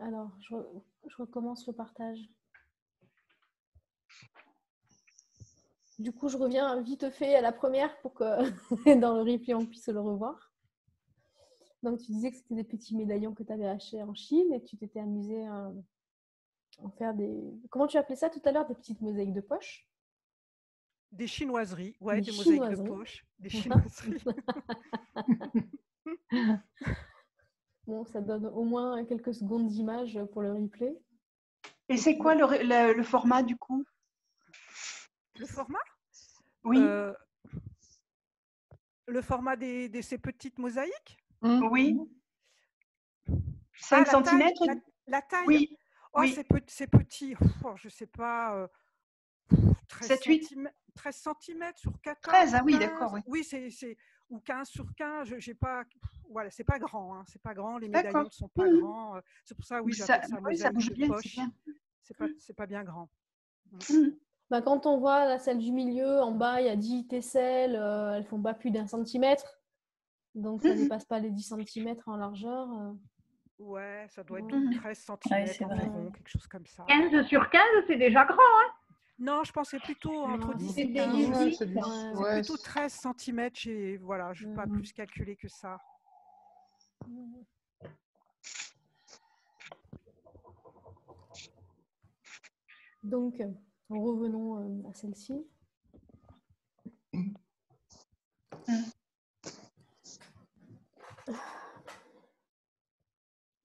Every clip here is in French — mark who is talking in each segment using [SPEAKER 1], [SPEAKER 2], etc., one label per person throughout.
[SPEAKER 1] Alors, je recommence le partage. Du coup, je reviens vite fait à la première pour que dans le replay, on puisse le revoir. Donc, tu disais que c'était des petits médaillons que tu avais achetés en Chine et tu t'étais amusé à en faire des... Comment tu appelais ça tout à l'heure? Des petites mosaïques de poche?
[SPEAKER 2] Des chinoiseries, ouais, des mosaïques de
[SPEAKER 1] chinoiseries.
[SPEAKER 2] poche, des chinoiseries.
[SPEAKER 1] Bon, ça donne au moins quelques secondes d'image pour le replay.
[SPEAKER 3] Et c'est quoi le format du coup?
[SPEAKER 2] Le format?
[SPEAKER 3] Oui.
[SPEAKER 2] Le format de ces petites mosaïques?
[SPEAKER 3] Oui. 5 cm?
[SPEAKER 2] La taille?
[SPEAKER 3] Oui.
[SPEAKER 2] Oh,
[SPEAKER 3] oui.
[SPEAKER 2] c'est petit. Oh, je ne sais pas. 13 cm sur 14.
[SPEAKER 3] 13, ah oui,
[SPEAKER 2] 15.
[SPEAKER 3] d'accord.
[SPEAKER 2] Oui, ou 15 sur 15. J'ai pas. Voilà, c'est pas grand. Hein, c'est pas grand. Les médaillons ne sont pas grands. C'est pour ça, oui, j'appelle ça mosaïque
[SPEAKER 3] bouge
[SPEAKER 2] de
[SPEAKER 3] bien,
[SPEAKER 2] poche. C'est pas bien grand.
[SPEAKER 1] Bah, quand on voit la celle du milieu, en bas, il y a 10 tesselles. Elles font pas plus d'1 centimètre. Donc, ça dépasse pas les 10 cm en largeur.
[SPEAKER 2] Ouais, ça doit être 13 cm environ, quelque chose comme ça.
[SPEAKER 4] 15 sur 15, c'est déjà grand, hein?
[SPEAKER 2] Non, je pense que c'est plutôt entre 10 et 15. C'est plutôt 13 cm. Voilà, je ne vais pas plus calculer que ça.
[SPEAKER 1] Donc, revenons à celle-ci.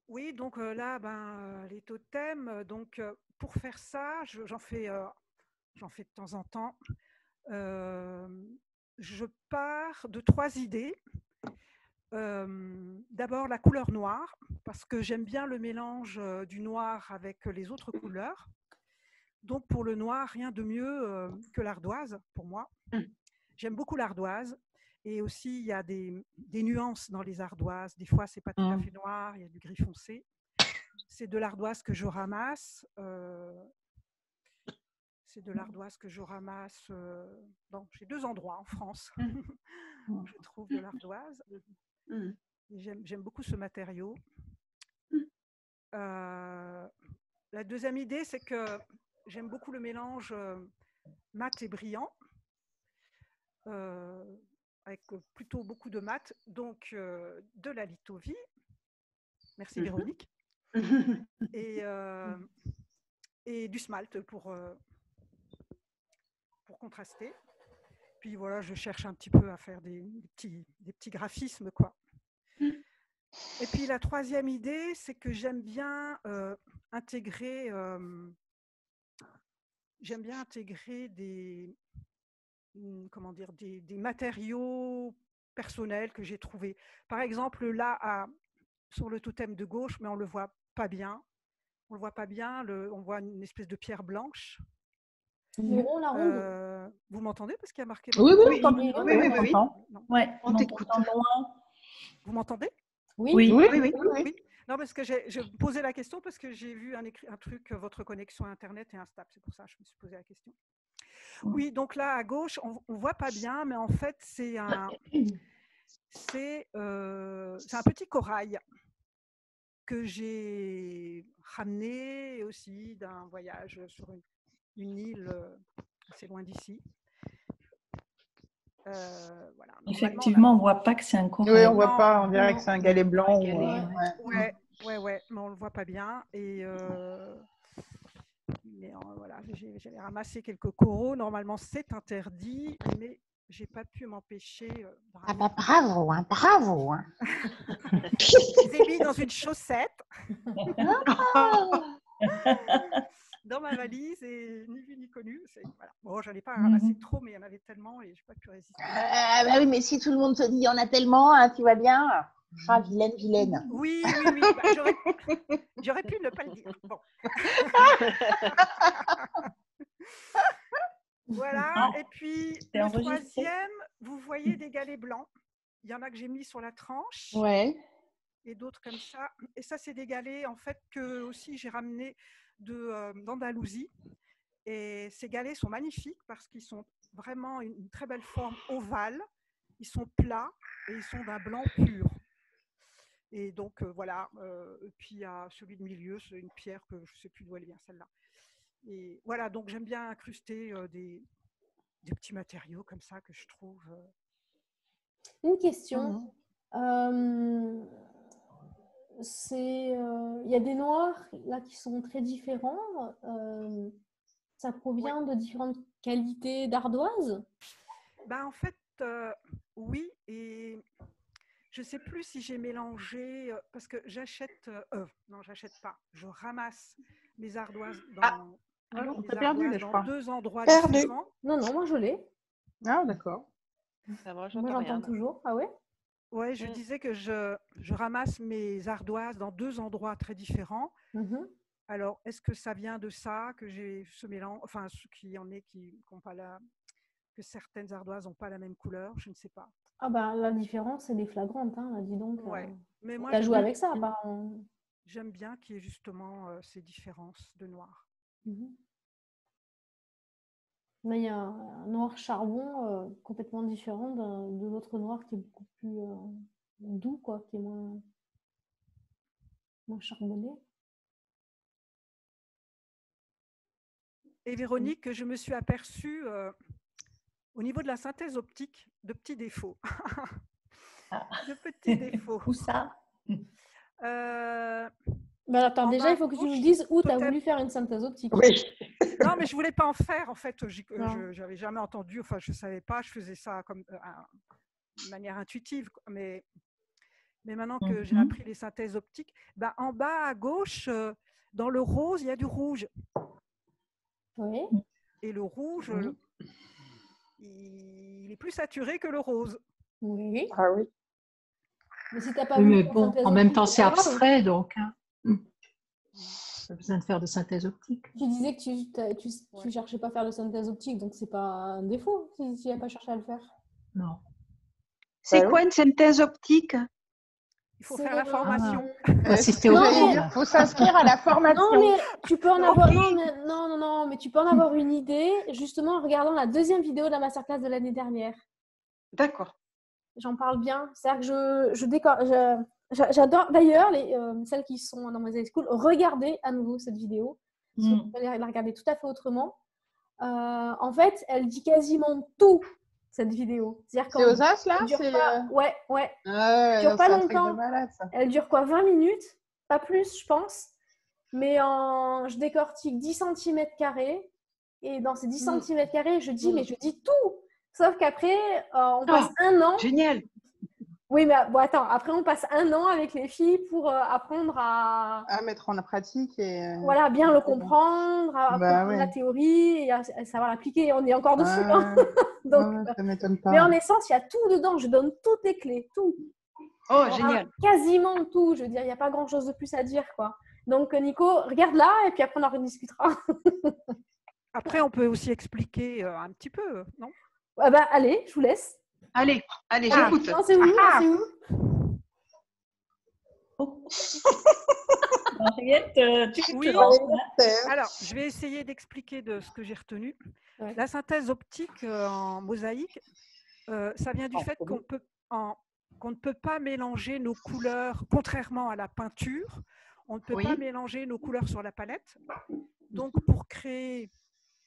[SPEAKER 2] Oui, donc là, les totems. Donc, pour faire ça, j'en fais de temps en temps. Je pars de 3 idées. D'abord, la couleur noire, parce que j'aime bien le mélange du noir avec les autres couleurs. Donc, pour le noir, rien de mieux que l'ardoise, pour moi. J'aime beaucoup l'ardoise. Et aussi, il y a des nuances dans les ardoises. Des fois, ce n'est pas tout à fait noir, il y a du gris foncé. C'est de l'ardoise que je ramasse. Chez 2 endroits en France. Je trouve de l'ardoise. J'aime beaucoup ce matériau. La deuxième idée, c'est que j'aime beaucoup le mélange mat et brillant, avec plutôt beaucoup de mat, donc de la lithovie. Merci Véronique. Et du smalt pour contraster. Puis voilà, je cherche un petit peu à faire des petits graphismes, quoi. Et puis la troisième idée, c'est que j'aime bien intégrer des matériaux personnels que j'ai trouvés. Par exemple, là, sur le totem de gauche, mais on ne le voit pas bien. On voit une espèce de pierre blanche.
[SPEAKER 1] Le rond, la ronde.
[SPEAKER 2] Vous m'entendez parce qu'il y a marqué?
[SPEAKER 4] Oui,
[SPEAKER 3] oui. On t'écoute.
[SPEAKER 2] Vous m'entendez?
[SPEAKER 3] Oui.
[SPEAKER 2] Non, parce que je posais la question parce que j'ai vu un truc, votre connexion Internet est instable. C'est pour ça que je me suis posé la question. Oui, donc là, à gauche, on ne voit pas bien, mais en fait, c'est un petit corail que j'ai ramené aussi d'un voyage sur une île assez loin d'ici. Voilà.
[SPEAKER 5] Effectivement, on ne voit pas que c'est un corail.
[SPEAKER 6] Oui, on ne voit pas, on dirait que c'est un galet blanc.
[SPEAKER 2] Ouais, mais on ne le voit pas bien. Mais voilà, j'avais ramassé quelques coraux. Normalement, c'est interdit, mais je n'ai pas pu m'empêcher.
[SPEAKER 7] Bravo, hein, bravo. Hein.
[SPEAKER 2] Je les ai mis dans une chaussette. Dans ma valise et ni vu ni connu. Voilà. Bon, j'en ai pas ramassé trop, mais il y en avait tellement et je n'ai pas pu résister.
[SPEAKER 7] Bah oui, mais si tout le monde te dit il y en a tellement, hein, tu vois bien. Ah, vilaine.
[SPEAKER 2] Oui. J'aurais pu ne pas le dire. Bon. Voilà. Et puis, le troisième, vous voyez des galets blancs. Il y en a que j'ai mis sur la tranche.
[SPEAKER 7] Ouais.
[SPEAKER 2] Et d'autres comme ça. Et ça, c'est des galets, en fait, que aussi j'ai ramenés d'Andalousie. Et ces galets sont magnifiques parce qu'ils sont vraiment une très belle forme ovale. Ils sont plats et ils sont d'un blanc pur. Et donc, voilà. Et puis, il y a celui de milieu, c'est une pierre que je ne sais plus d'où elle vient, celle-là. Et voilà, donc j'aime bien incruster des petits matériaux comme ça que je trouve.
[SPEAKER 1] Une question. Il y a des noirs là qui sont très différents. Ça provient de différentes qualités d'ardoise?
[SPEAKER 2] En fait, oui. Et je ne sais plus si j'ai mélangé, parce que j'achète, non, j'achète pas. Je ramasse mes ardoises dans,
[SPEAKER 6] on t'a perdu, je crois.
[SPEAKER 2] 2 endroits
[SPEAKER 6] Perdu.
[SPEAKER 2] différents.
[SPEAKER 1] Non, moi je l'ai.
[SPEAKER 6] Ah, d'accord.
[SPEAKER 1] Moi j'entends toujours. Ah ouais?
[SPEAKER 2] Ouais, je disais que je ramasse mes ardoises dans 2 endroits très différents. Alors, est-ce que ça vient de ça que j'ai ce mélange, enfin, ce qui en est qui n'ont pas que certaines ardoises n'ont pas la même couleur, je ne sais pas.
[SPEAKER 1] Ah bah la différence elle est flagrante, hein, là, dis donc.
[SPEAKER 2] Ouais. Mais moi,
[SPEAKER 1] t'as joué avec ça, apparemment.
[SPEAKER 2] J'aime bien qu'il y ait justement ces différences de noir.
[SPEAKER 1] Mais il y a un noir charbon complètement différent de l'autre noir qui est beaucoup plus doux, quoi, qui est moins charbonné.
[SPEAKER 2] Et Véronique, je me suis aperçue au niveau de la synthèse optique de petits défauts. De petits défauts.
[SPEAKER 5] Où ça?
[SPEAKER 1] Attends, déjà, il faut que tu nous dises où tu as voulu faire une synthèse optique.
[SPEAKER 6] Oui.
[SPEAKER 2] Non, mais je ne voulais pas en faire. En fait, je n'avais jamais entendu. Enfin, je ne savais pas. Je faisais ça comme de manière intuitive. Mais maintenant que j'ai appris les synthèses optiques, en bas à gauche, dans le rose, il y a du rouge.
[SPEAKER 1] Oui.
[SPEAKER 2] Et le rouge, il est plus saturé que le rose.
[SPEAKER 1] Oui.
[SPEAKER 6] Ah oui.
[SPEAKER 1] Mais si tu n'as pas
[SPEAKER 5] Oui,
[SPEAKER 1] voulu
[SPEAKER 5] mais
[SPEAKER 1] faire
[SPEAKER 5] bon,
[SPEAKER 1] synthèse
[SPEAKER 5] en même
[SPEAKER 1] optique,
[SPEAKER 5] temps,
[SPEAKER 1] c'est
[SPEAKER 5] c'est
[SPEAKER 1] pas grave.
[SPEAKER 5] abstrait, donc pas besoin de faire de synthèse optique.
[SPEAKER 1] Tu disais que tu cherchais pas à faire de synthèse optique, donc c'est pas un défaut si tu n'as pas cherché à le faire.
[SPEAKER 5] Non.
[SPEAKER 3] C'est quoi une synthèse optique?
[SPEAKER 2] Il faut faire la formation.
[SPEAKER 5] Assister au cours.
[SPEAKER 6] Il faut s'inscrire à la formation.
[SPEAKER 1] Non, mais tu peux en avoir. Non, mais tu peux en avoir une idée justement en regardant la deuxième vidéo de la masterclass de l'année dernière.
[SPEAKER 3] D'accord.
[SPEAKER 1] J'en parle bien. C'est-à-dire que j'adore. D'ailleurs, celles qui sont dans mes school, regardez à nouveau cette vidéo. Vous pouvez la regarder tout à fait autrement. En fait, elle dit quasiment tout, cette vidéo. C'est-à-dire
[SPEAKER 6] C'est aux As, là?
[SPEAKER 1] Ouais.
[SPEAKER 6] Elle
[SPEAKER 1] dure pas longtemps. Elle dure quoi, 20 minutes? Pas plus, je pense. Mais je décortique 10 cm². Et dans ces 10 cm², je dis tout. Sauf qu'après, on passe un an.
[SPEAKER 3] Génial.
[SPEAKER 1] Oui, mais bon, attends, après, on passe un an avec les filles pour apprendre à
[SPEAKER 6] mettre en pratique et
[SPEAKER 1] voilà, bien le comprendre, à comprendre la théorie et à savoir l'appliquer. On est encore dessus. Donc,
[SPEAKER 6] ça m'étonne pas.
[SPEAKER 1] mais en essence, il y a tout dedans. Je donne toutes les clés, tout.
[SPEAKER 3] Oh, génial.
[SPEAKER 1] Quasiment tout. Je veux dire, il n'y a pas grand-chose de plus à dire, quoi. Donc, Nico, regarde-la et puis après, on en rediscutera.
[SPEAKER 2] Après, on peut aussi expliquer un petit peu, non?
[SPEAKER 1] Allez, je vous laisse.
[SPEAKER 3] Allez, j'écoute.
[SPEAKER 1] Non, c'est où?
[SPEAKER 5] Henriette, tu
[SPEAKER 2] Oui.
[SPEAKER 5] lances.
[SPEAKER 2] Alors, je vais essayer d'expliquer de ce que j'ai retenu.
[SPEAKER 1] Ouais.
[SPEAKER 2] La synthèse optique en mosaïque, ça vient du fait qu'on ne peut pas mélanger nos couleurs, contrairement à la peinture, on ne peut pas mélanger nos couleurs sur la palette. Donc, pour créer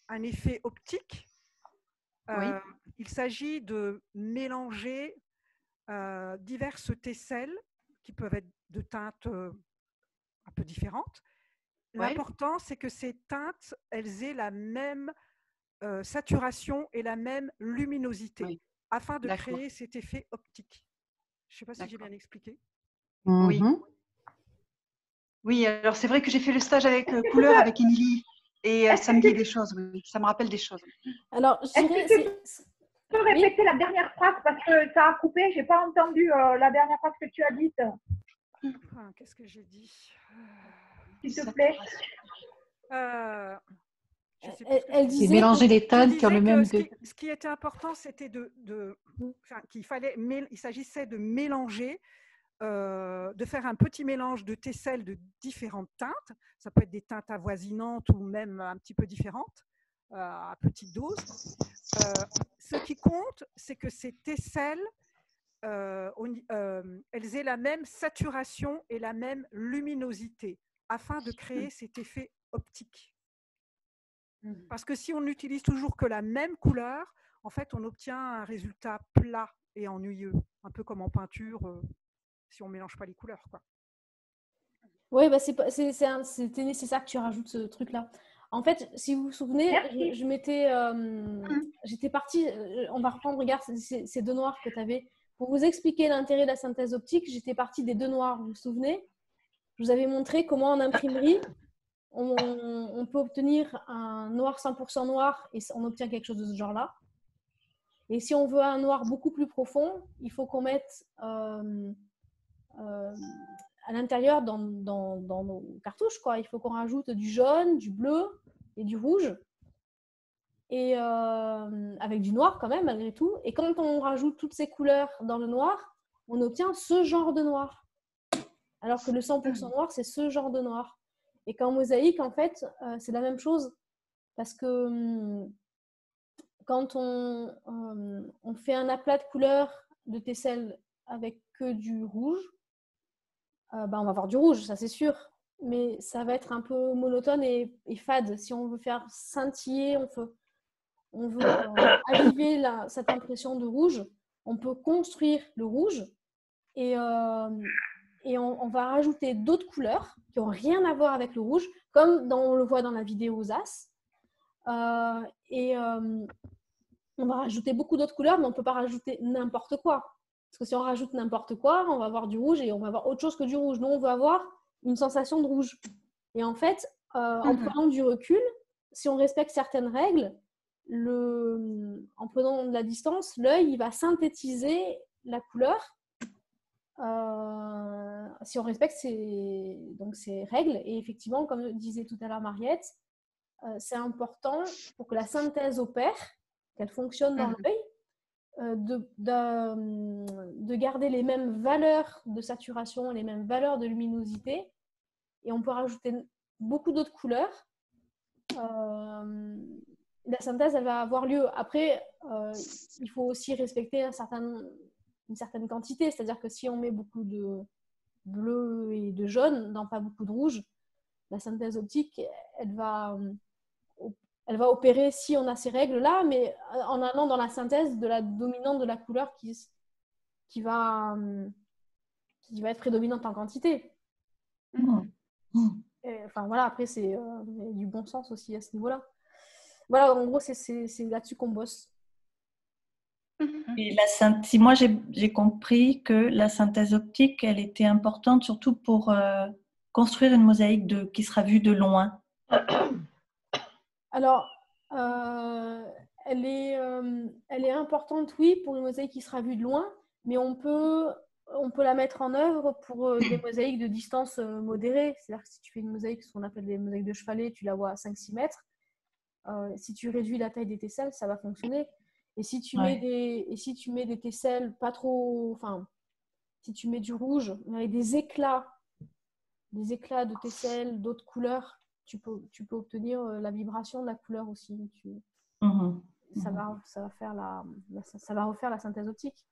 [SPEAKER 2] un effet optique, il s'agit de mélanger diverses tesselles qui peuvent être de teintes un peu différentes. L'important, c'est que ces teintes, elles aient la même saturation et la même luminosité afin de créer cet effet optique. Je ne sais pas si j'ai bien expliqué.
[SPEAKER 3] Oui. Oui, alors c'est vrai que j'ai fait le stage avec couleur avec Émilie et ça me dit des choses, ça me rappelle des choses.
[SPEAKER 1] Alors, je dirais...
[SPEAKER 4] Tu peux répéter la dernière phrase parce que ça a coupé, je n'ai pas entendu la dernière phrase que tu as dite.
[SPEAKER 2] Qu'est-ce que j'ai dit?
[SPEAKER 4] S'il te plaît.
[SPEAKER 1] Elle disait
[SPEAKER 5] mélanger les teintes qui ont le même
[SPEAKER 2] ce qui était important, c'était il s'agissait de mélanger, de faire un petit mélange de tesselles de différentes teintes. Ça peut être des teintes avoisinantes ou même un petit peu différentes, à petite dose. Ce qui compte, c'est que ces tesselles elles aient la même saturation et la même luminosité afin de créer cet effet optique. Parce que si on n'utilise toujours que la même couleur, en fait, on obtient un résultat plat et ennuyeux, un peu comme en peinture, si on ne mélange pas les couleurs, quoi.
[SPEAKER 1] Oui, bah c'était nécessaire que tu rajoutes ce truc-là. En fait, si vous vous souvenez, j'étais partie, on va reprendre, regarde, ces deux noirs que tu avais. Pour vous expliquer l'intérêt de la synthèse optique, j'étais partie des deux noirs, vous vous souvenez? Je vous avais montré comment en imprimerie, on peut obtenir un noir 100% noir et on obtient quelque chose de ce genre-là. Et si on veut un noir beaucoup plus profond, il faut qu'on mette à l'intérieur dans nos cartouches, quoi. Il faut qu'on rajoute du jaune, du bleu et du rouge. Et avec du noir quand même, malgré tout. Et quand on rajoute toutes ces couleurs dans le noir, on obtient ce genre de noir. Alors que le 100% noir, c'est ce genre de noir. Et qu'en mosaïque, en fait, c'est la même chose. Parce que quand on fait un aplat de couleurs de tesselle avec que du rouge, on va avoir du rouge, ça c'est sûr. Mais ça va être un peu monotone et fade. Si on veut faire scintiller, on veut aviver cette impression de rouge, on peut construire le rouge et on va rajouter d'autres couleurs qui n'ont rien à voir avec le rouge, comme on le voit dans la vidéo ZAS. On va rajouter beaucoup d'autres couleurs, mais on ne peut pas rajouter n'importe quoi. Parce que si on rajoute n'importe quoi, on va avoir du rouge et on va avoir autre chose que du rouge. Nous, on veut avoir une sensation de rouge. Et en fait, en prenant du recul, si on respecte certaines règles, en prenant de la distance, l'œil il va synthétiser la couleur si on respecte ces règles. Et effectivement, comme disait tout à l'heure Mariette, c'est important pour que la synthèse opère, qu'elle fonctionne dans l'œil, de garder les mêmes valeurs de saturation, les mêmes valeurs de luminosité. Et on peut rajouter beaucoup d'autres couleurs. La synthèse, elle va avoir lieu. Après, il faut aussi respecter une certaine quantité. C'est-à-dire que si on met beaucoup de bleu et de jaune, dans pas beaucoup de rouge, la synthèse optique, elle va opérer si on a ces règles-là, mais en allant dans la synthèse de la dominante de la couleur qui va être prédominante en quantité. Enfin, voilà, après, c'est du bon sens aussi à ce niveau-là. Voilà, en gros, c'est là-dessus qu'on bosse.
[SPEAKER 8] Et moi, j'ai compris que la synthèse optique, elle était importante surtout pour construire une mosaïque qui sera vue de loin.
[SPEAKER 1] Alors, elle est importante, oui, pour une mosaïque qui sera vue de loin, mais on peut la mettre en œuvre pour des mosaïques de distance modérée. C'est-à-dire que si tu fais une mosaïque, ce qu'on appelle des mosaïques de chevalet, tu la vois à 5-6 mètres. Si tu réduis la taille des tesselles, ça va fonctionner. Et si tu mets des tesselles pas trop... Enfin, si tu mets du rouge, avec des éclats de tesselles, d'autres couleurs, tu peux obtenir la vibration de la couleur aussi. Ça va refaire la synthèse optique.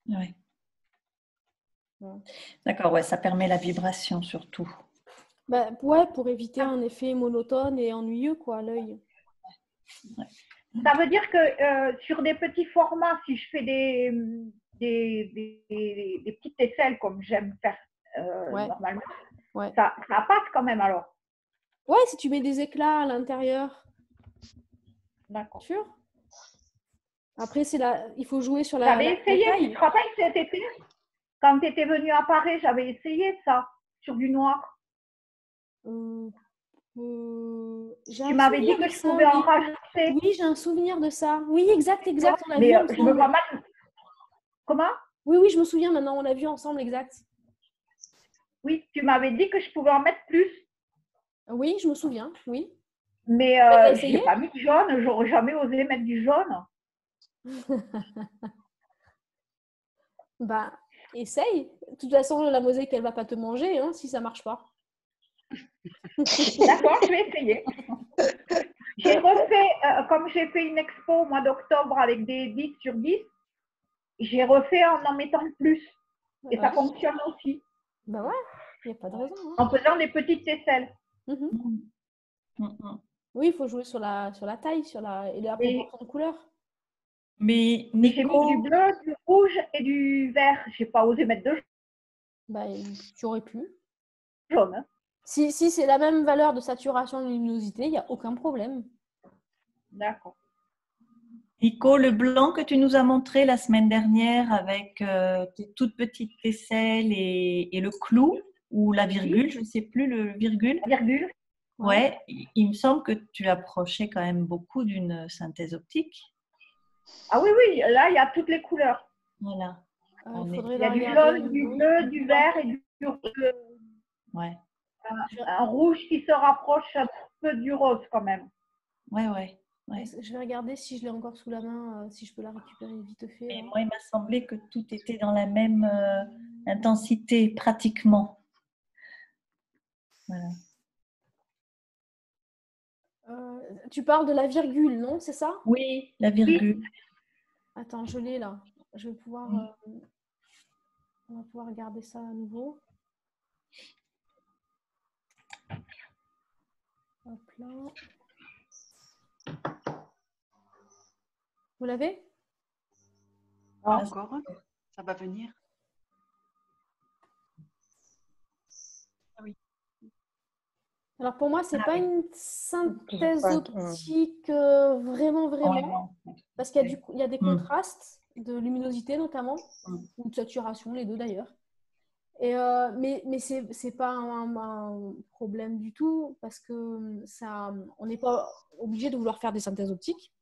[SPEAKER 8] Ouais. D'accord, ça permet la vibration surtout.
[SPEAKER 1] Pour éviter un effet monotone et ennuyeux, quoi, à l'œil.
[SPEAKER 4] Ça veut dire que sur des petits formats, si je fais des petites aisselles comme j'aime faire normalement, ça passe quand même alors.
[SPEAKER 1] Ouais, si tu mets des éclats à l'intérieur.
[SPEAKER 4] D'accord.
[SPEAKER 1] Sûr. Après, il faut jouer sur la
[SPEAKER 4] J'avais essayé, tu te rappelles cet été, quand tu étais venu à Paris, j'avais essayé ça, sur du noir. Tu m'avais dit que je pouvais en rajouter.
[SPEAKER 1] Oui, j'ai un souvenir de ça. Oui, exact. On l'a
[SPEAKER 4] mais
[SPEAKER 1] vu
[SPEAKER 4] je me vois mal. Comment?
[SPEAKER 1] Oui, je me souviens maintenant, on l'a vu ensemble, exact.
[SPEAKER 4] Oui, tu m'avais dit que je pouvais en mettre plus.
[SPEAKER 1] Oui, je me souviens, oui.
[SPEAKER 4] Mais je n'ai pas mis de jaune, j'aurais jamais osé mettre du jaune.
[SPEAKER 1] Essaye. De toute façon, la mosaïque, elle ne va pas te manger si ça ne marche pas.
[SPEAKER 4] D'accord, je vais essayer. J'ai refait, comme j'ai fait une expo au mois d'octobre avec des 10 sur 10, j'ai refait en mettant plus. Et ça
[SPEAKER 1] Ouais.
[SPEAKER 4] fonctionne aussi.
[SPEAKER 1] Bah ouais, il n'y a pas de raison. Hein.
[SPEAKER 4] En faisant des petites aisselles.
[SPEAKER 1] Oui, il faut jouer sur la taille et la proportion de couleurs.
[SPEAKER 8] Mais
[SPEAKER 4] Et j'ai mis du
[SPEAKER 8] Nico,
[SPEAKER 4] bleu, du rouge et du vert. J'ai pas osé mettre de
[SPEAKER 1] Bah, tu aurais pu.
[SPEAKER 4] jaune. Hein.
[SPEAKER 1] Si c'est la même valeur de saturation de luminosité, il n'y a aucun problème.
[SPEAKER 4] D'accord.
[SPEAKER 8] Nico, le blanc que tu nous as montré la semaine dernière avec tes toutes petites aisselles et le clou ou la virgule, je ne sais plus, le virgule.
[SPEAKER 4] La virgule.
[SPEAKER 8] Ouais, il me semble que tu approchais quand même beaucoup d'une synthèse optique.
[SPEAKER 4] Ah oui, oui, là, il y a toutes les couleurs.
[SPEAKER 8] Voilà.
[SPEAKER 1] Il faudrait
[SPEAKER 4] Il y a
[SPEAKER 1] la
[SPEAKER 4] du
[SPEAKER 1] regarder.
[SPEAKER 4] jaune, du bleu, du vert et du
[SPEAKER 8] Ouais.
[SPEAKER 4] un rouge qui se rapproche un peu du rose quand même.
[SPEAKER 8] Ouais.
[SPEAKER 1] Je vais regarder si je l'ai encore sous la main, si je peux la récupérer vite fait.
[SPEAKER 8] Et
[SPEAKER 1] Là.
[SPEAKER 8] moi, il m'a semblé que tout était dans la même intensité, pratiquement. Voilà.
[SPEAKER 1] Tu parles de la virgule, non? C'est ça?
[SPEAKER 8] Oui, la virgule.
[SPEAKER 1] Attends, je l'ai là. Je vais pouvoir, on va pouvoir regarder ça à nouveau. Hop là. Vous l'avez?
[SPEAKER 3] Pas encore. Ça va venir.
[SPEAKER 1] Alors pour moi, c'est pas une synthèse
[SPEAKER 5] pas,
[SPEAKER 1] optique vraiment, parce qu'il y a des contrastes de luminosité notamment, ou de saturation, les deux d'ailleurs. Et mais c'est pas un problème du tout parce que on n'est pas obligé de vouloir faire des synthèses optiques.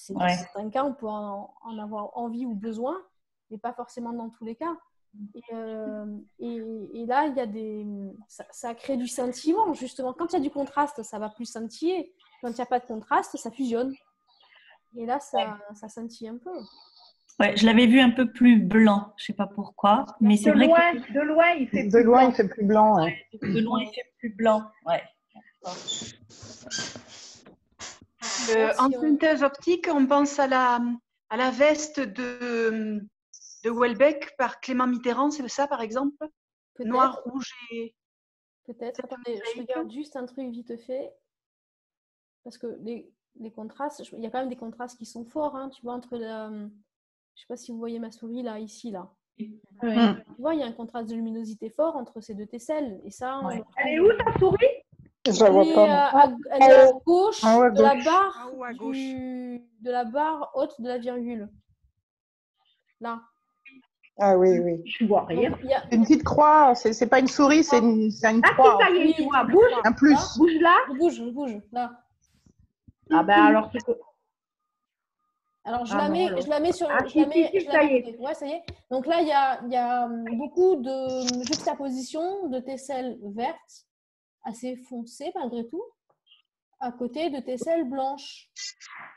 [SPEAKER 1] Dans certains cas, on peut en avoir envie ou besoin, mais pas forcément dans tous les cas. Et là, il y a ça crée du scintillement, justement. Quand il y a du contraste, ça va plus scintiller. Quand il n'y a pas de contraste, ça fusionne. Et là, ça scintille un peu.
[SPEAKER 8] Ouais, je l'avais vu un peu plus blanc, je ne sais pas pourquoi. Mais c'est vrai
[SPEAKER 4] de loin, il fait
[SPEAKER 6] De loin, il fait plus blanc. Ouais.
[SPEAKER 8] De loin, il fait plus blanc. Ouais.
[SPEAKER 3] En synthèse optique, on pense à la veste de Houellebecq par Clément Mitterrand, c'est ça par exemple? Noir, rouge et...
[SPEAKER 1] Peut-être. Attendez, je regarde juste un truc vite fait. Parce que les contrastes, il y a quand même des contrastes qui sont forts, hein, tu vois, entre la... Je sais pas si vous voyez ma souris là, ici, là.
[SPEAKER 5] Oui.
[SPEAKER 1] Tu vois, il y a un contraste de luminosité fort entre ces deux tesselles. Et ça,
[SPEAKER 4] Elle est où ta souris?
[SPEAKER 5] Je la vois pas.
[SPEAKER 1] Elle est à gauche de la
[SPEAKER 2] En
[SPEAKER 1] barre
[SPEAKER 2] haut à gauche.
[SPEAKER 1] de la barre haute de la virgule. Là.
[SPEAKER 5] Ah oui.
[SPEAKER 4] Je vois rien.
[SPEAKER 6] C'est une petite croix, c'est pas une souris, c'est une croix.
[SPEAKER 4] Ah, si, ça y est, tu vois, bouge.
[SPEAKER 6] Un plus.
[SPEAKER 4] Bouge là.
[SPEAKER 1] Je bouge, là.
[SPEAKER 4] Ah ben alors, c'est que...
[SPEAKER 1] Alors, je la mets sur...
[SPEAKER 4] Ah,
[SPEAKER 1] je la mets,
[SPEAKER 4] si, ça y est.
[SPEAKER 1] Ouais, ça y est. Donc là, il y a beaucoup de juxtapositions de tesselles vertes, assez foncées malgré tout, à côté de tesselles blanches.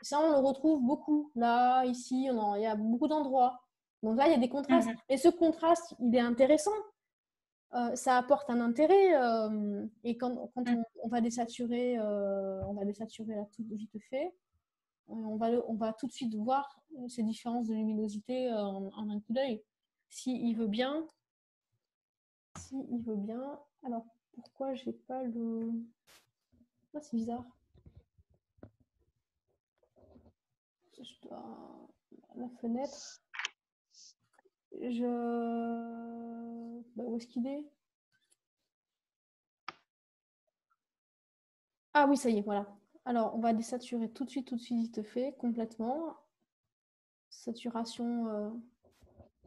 [SPEAKER 1] Ça, on le retrouve beaucoup. Là, ici, il y a beaucoup d'endroits. Donc là, il y a des contrastes. Et ce contraste, il est intéressant. Ça apporte un intérêt. Et quand on va désaturer, là tout vite fait, on va tout de suite voir ces différences de luminosité en un coup d'œil. S'il veut bien. Alors, pourquoi j'ai pas le... Ah, c'est bizarre. Je dois... La fenêtre. Où est-ce qu'il est? Ah oui, ça y est, voilà. Alors, on va désaturer tout de suite, vite fait, complètement. Saturation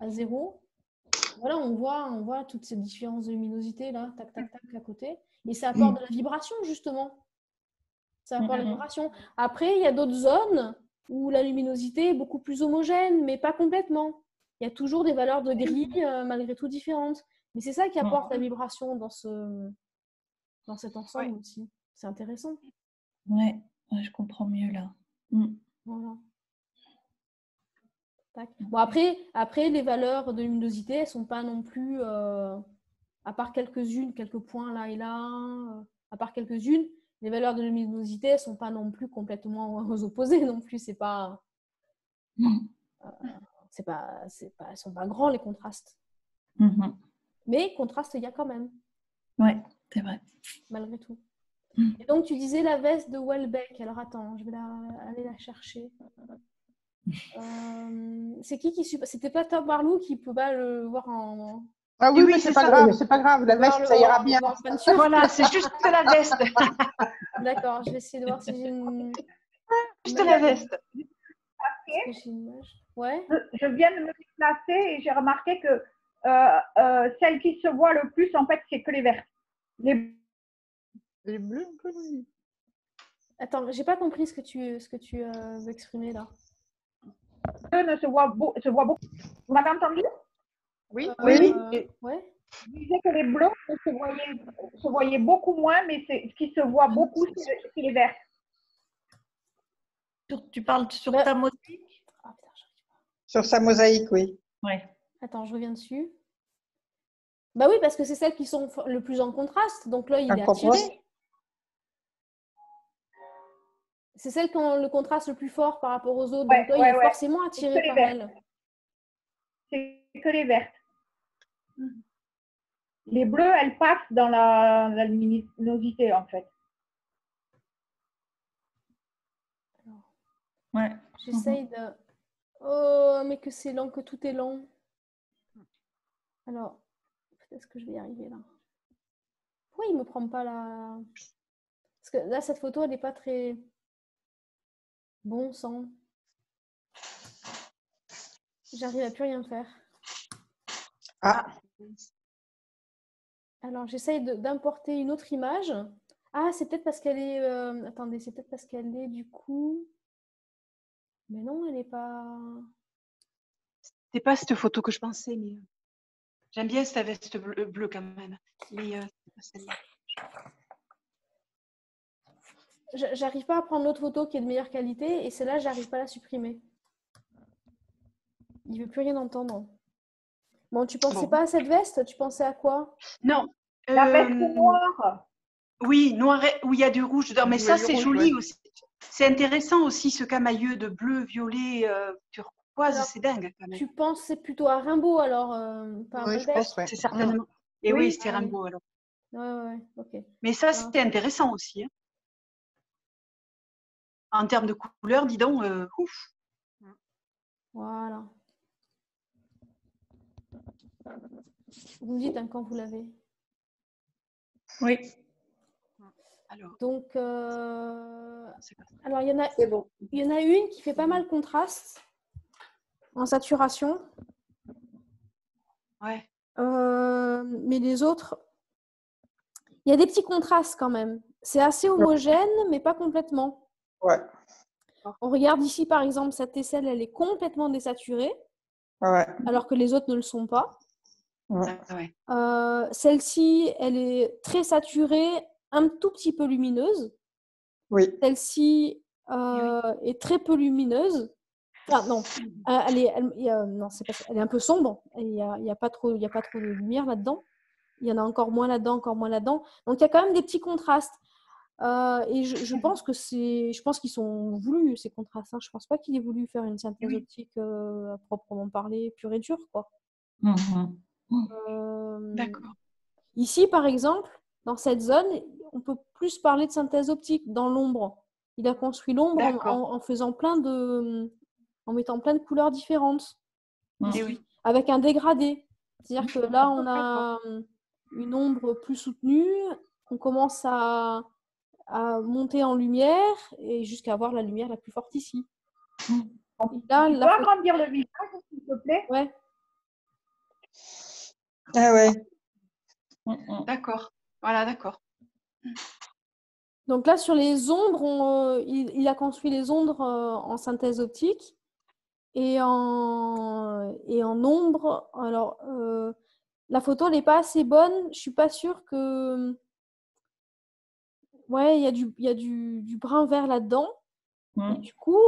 [SPEAKER 1] à 0. Voilà, on voit toutes ces différences de luminosité là, tac, tac, tac, à côté. Et ça apporte de la vibration, justement. Ça apporte de la vibration. Après, il y a d'autres zones où la luminosité est beaucoup plus homogène, mais pas complètement. Il y a toujours des valeurs de gris, malgré tout, différentes. Mais c'est ça qui apporte la vibration dans cet ensemble aussi. C'est intéressant.
[SPEAKER 8] Ouais, je comprends mieux là.
[SPEAKER 1] Voilà. Tac. Bon, après, les valeurs de luminosité, elles ne sont pas non plus, à part quelques points là et là, à part quelques-unes, les valeurs de luminosité, elles ne sont pas non plus complètement aux opposés non plus. C'est pas... Elles sont pas grands les contrastes. Mais contraste, il y a quand même.
[SPEAKER 8] Ouais, c'est vrai.
[SPEAKER 1] Malgré tout. Et donc, tu disais la veste de Welbeck. Alors, attends, je vais aller la chercher. C'est qui c'était pas Tom Barlow qui peut pas le voir en...
[SPEAKER 6] Ah oui, mais c'est pas grave, c'est pas grave. La veste, ça ira bien.
[SPEAKER 3] Voilà, c'est juste la veste.
[SPEAKER 1] D'accord, je vais essayer de voir si j'ai une...
[SPEAKER 3] Juste la veste.
[SPEAKER 1] Ouais.
[SPEAKER 4] Je viens de me déplacer et j'ai remarqué que celle qui se voit le plus, en fait, c'est que les vertes. Les
[SPEAKER 6] bleus, un peu, oui.
[SPEAKER 1] Attends, j'ai pas compris ce que tu veux exprimer là.
[SPEAKER 4] bleus ne se voient beaucoup. Vous m'avez entendu?
[SPEAKER 3] Oui.
[SPEAKER 1] Ouais.
[SPEAKER 4] Je disais que les bleus se voyaient beaucoup moins, mais ce qui se voit beaucoup, c'est les verts.
[SPEAKER 8] Tu parles sur ta mosaïque?
[SPEAKER 5] Sur sa mosaïque, oui.
[SPEAKER 8] Ouais.
[SPEAKER 1] Attends, je reviens dessus. Bah oui, parce que c'est celles qui sont le plus en contraste. Donc là, il est attiré. C'est celle qui ont le contraste le plus fort par rapport aux autres. Donc là, il est forcément attiré par elles.
[SPEAKER 4] C'est que les vertes. Les bleus, elles passent dans la luminosité, en fait.
[SPEAKER 8] Ouais.
[SPEAKER 1] J'essaye de... Oh, mais que c'est lent, que tout est lent. Alors, peut-être que je vais y arriver là. Pourquoi il ne me prend pas la... Parce que là, cette photo, elle n'est pas très... Bon sang. J'arrive à plus rien faire.
[SPEAKER 5] Ah.
[SPEAKER 1] Alors, j'essaye d'importer une autre image. Ah, c'est peut-être parce qu'elle est... Attendez, c'est peut-être parce qu'elle est du coup... Mais non, elle n'est pas...
[SPEAKER 3] C'est pas cette photo que je pensais, mais j'aime bien cette veste bleue quand même. Mais c'est pas celle-là.
[SPEAKER 1] J'arrive pas à prendre l'autre photo qui est de meilleure qualité et celle-là, j'arrive pas à la supprimer. Il veut plus rien entendre. Bon, tu pensais pas à cette veste? Tu pensais à quoi?
[SPEAKER 3] Non.
[SPEAKER 4] La veste noire.
[SPEAKER 3] Oui, noir, où il y a du rouge dedans. Mais ça, c'est joli aussi. C'est intéressant aussi, ce camailleux de bleu, violet, turquoise. Alors, c'est dingue quand même.
[SPEAKER 1] Tu penses plutôt à Rimbaud alors
[SPEAKER 3] oui, je pense, c'est certainement. Et oui, c'est Rimbaud alors.
[SPEAKER 1] Ouais, ok.
[SPEAKER 3] Mais ça, c'était intéressant aussi. Hein. En termes de couleur, dis donc, ouf.
[SPEAKER 1] Voilà. Vous me dites quand vous l'avez.
[SPEAKER 8] Oui.
[SPEAKER 1] Donc, alors il y en a une qui fait pas mal contraste en saturation.
[SPEAKER 3] Ouais.
[SPEAKER 1] Mais les autres, il y a des petits contrastes quand même. C'est assez homogène, mais pas complètement.
[SPEAKER 5] Ouais.
[SPEAKER 1] On regarde ici, par exemple, cette aisselle, elle est complètement désaturée, alors que les autres ne le sont pas.
[SPEAKER 5] Ouais.
[SPEAKER 1] Celle-ci, elle est très saturée, un tout petit peu lumineuse.
[SPEAKER 5] Oui.
[SPEAKER 1] Celle-ci est très peu lumineuse. Enfin, non, elle est un peu sombre. Il n'y a pas trop de lumière là-dedans. Il y en a encore moins là-dedans, encore moins là-dedans. Donc, il y a quand même des petits contrastes. Et je pense qu'ils sont voulus, ces contrastes. Hein. Je ne pense pas qu'il ait voulu faire une synthèse optique à proprement parler, pure et dure, quoi.
[SPEAKER 3] D'accord.
[SPEAKER 1] Ici, par exemple, dans cette zone, on peut plus parler de synthèse optique dans l'ombre. Il a construit l'ombre en faisant en mettant plein de couleurs différentes, avec un dégradé. C'est-à-dire que là, on a une ombre plus soutenue, on commence à monter en lumière et jusqu'à avoir la lumière la plus forte ici.
[SPEAKER 4] Là, tu peux agrandir le visage, s'il te plaît?
[SPEAKER 1] Ouais.
[SPEAKER 5] Ah ouais.
[SPEAKER 3] D'accord. Voilà, d'accord.
[SPEAKER 1] Donc là, sur les ombres, il a construit les ombres en synthèse optique et en ombre. Alors, la photo n'est pas assez bonne. Je ne suis pas sûre que... Ouais, il y a du brun vert là-dedans. Et du coup,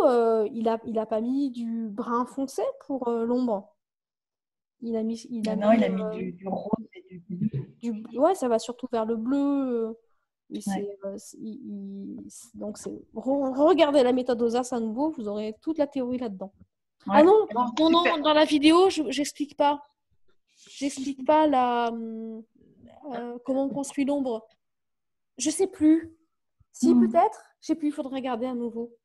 [SPEAKER 1] il a pas mis du brun foncé pour l'ombre. Il a mis
[SPEAKER 8] du rose et du bleu.
[SPEAKER 1] Ouais, ça va surtout vers le bleu. Donc, regardez la méthode Ozas à nouveau, vous aurez toute la théorie là-dedans.
[SPEAKER 8] Ouais.
[SPEAKER 1] Ah non,
[SPEAKER 3] Bon,
[SPEAKER 1] non,
[SPEAKER 3] super.
[SPEAKER 1] non, dans la vidéo, j'explique pas. J'explique pas comment on construit l'ombre. Je sais plus. Si, peut-être. Je sais plus, il faudrait regarder à nouveau.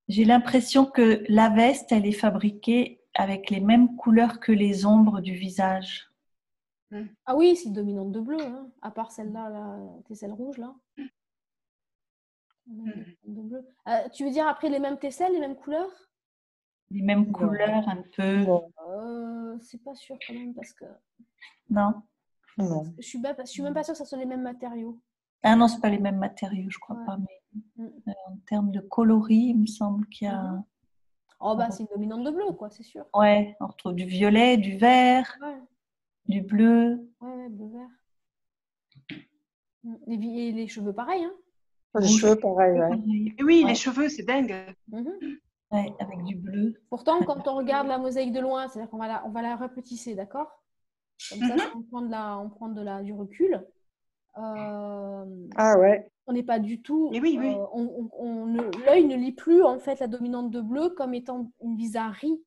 [SPEAKER 8] J'ai l'impression que la veste, elle est fabriquée avec les mêmes couleurs que les ombres du visage.
[SPEAKER 1] Ah oui, c'est dominante de bleu, hein. À part celle-là, tesselle rouge, là. De bleu. Tu veux dire après les mêmes tesselles, les mêmes couleurs?
[SPEAKER 8] Les mêmes couleurs un peu.
[SPEAKER 1] C'est pas sûr quand même parce que
[SPEAKER 8] Non.
[SPEAKER 1] je suis même pas sûre que ça soit les mêmes matériaux.
[SPEAKER 8] Ah non, c'est pas les mêmes matériaux, je crois pas. Mais en termes de coloris, il me semble qu'il y a.
[SPEAKER 1] Oh bah c'est une dominante de bleu, quoi, c'est sûr.
[SPEAKER 8] Ouais, on retrouve du violet, du vert, du bleu.
[SPEAKER 1] Ouais, bleu vert. Et les cheveux pareil, hein?
[SPEAKER 5] Les cheveux, pareil, ouais.
[SPEAKER 3] Et oui, les cheveux, c'est dingue.
[SPEAKER 8] Ouais, avec du bleu.
[SPEAKER 1] Pourtant, quand on regarde la mosaïque de loin, c'est-à-dire qu'on va la rapetisser, d'accord? Comme ça, on prend du recul.
[SPEAKER 5] Ah ouais.
[SPEAKER 1] On n'est pas du tout.
[SPEAKER 3] Et oui, oui.
[SPEAKER 1] L'œil ne lit plus en fait la dominante de bleu comme étant une bizarrerie.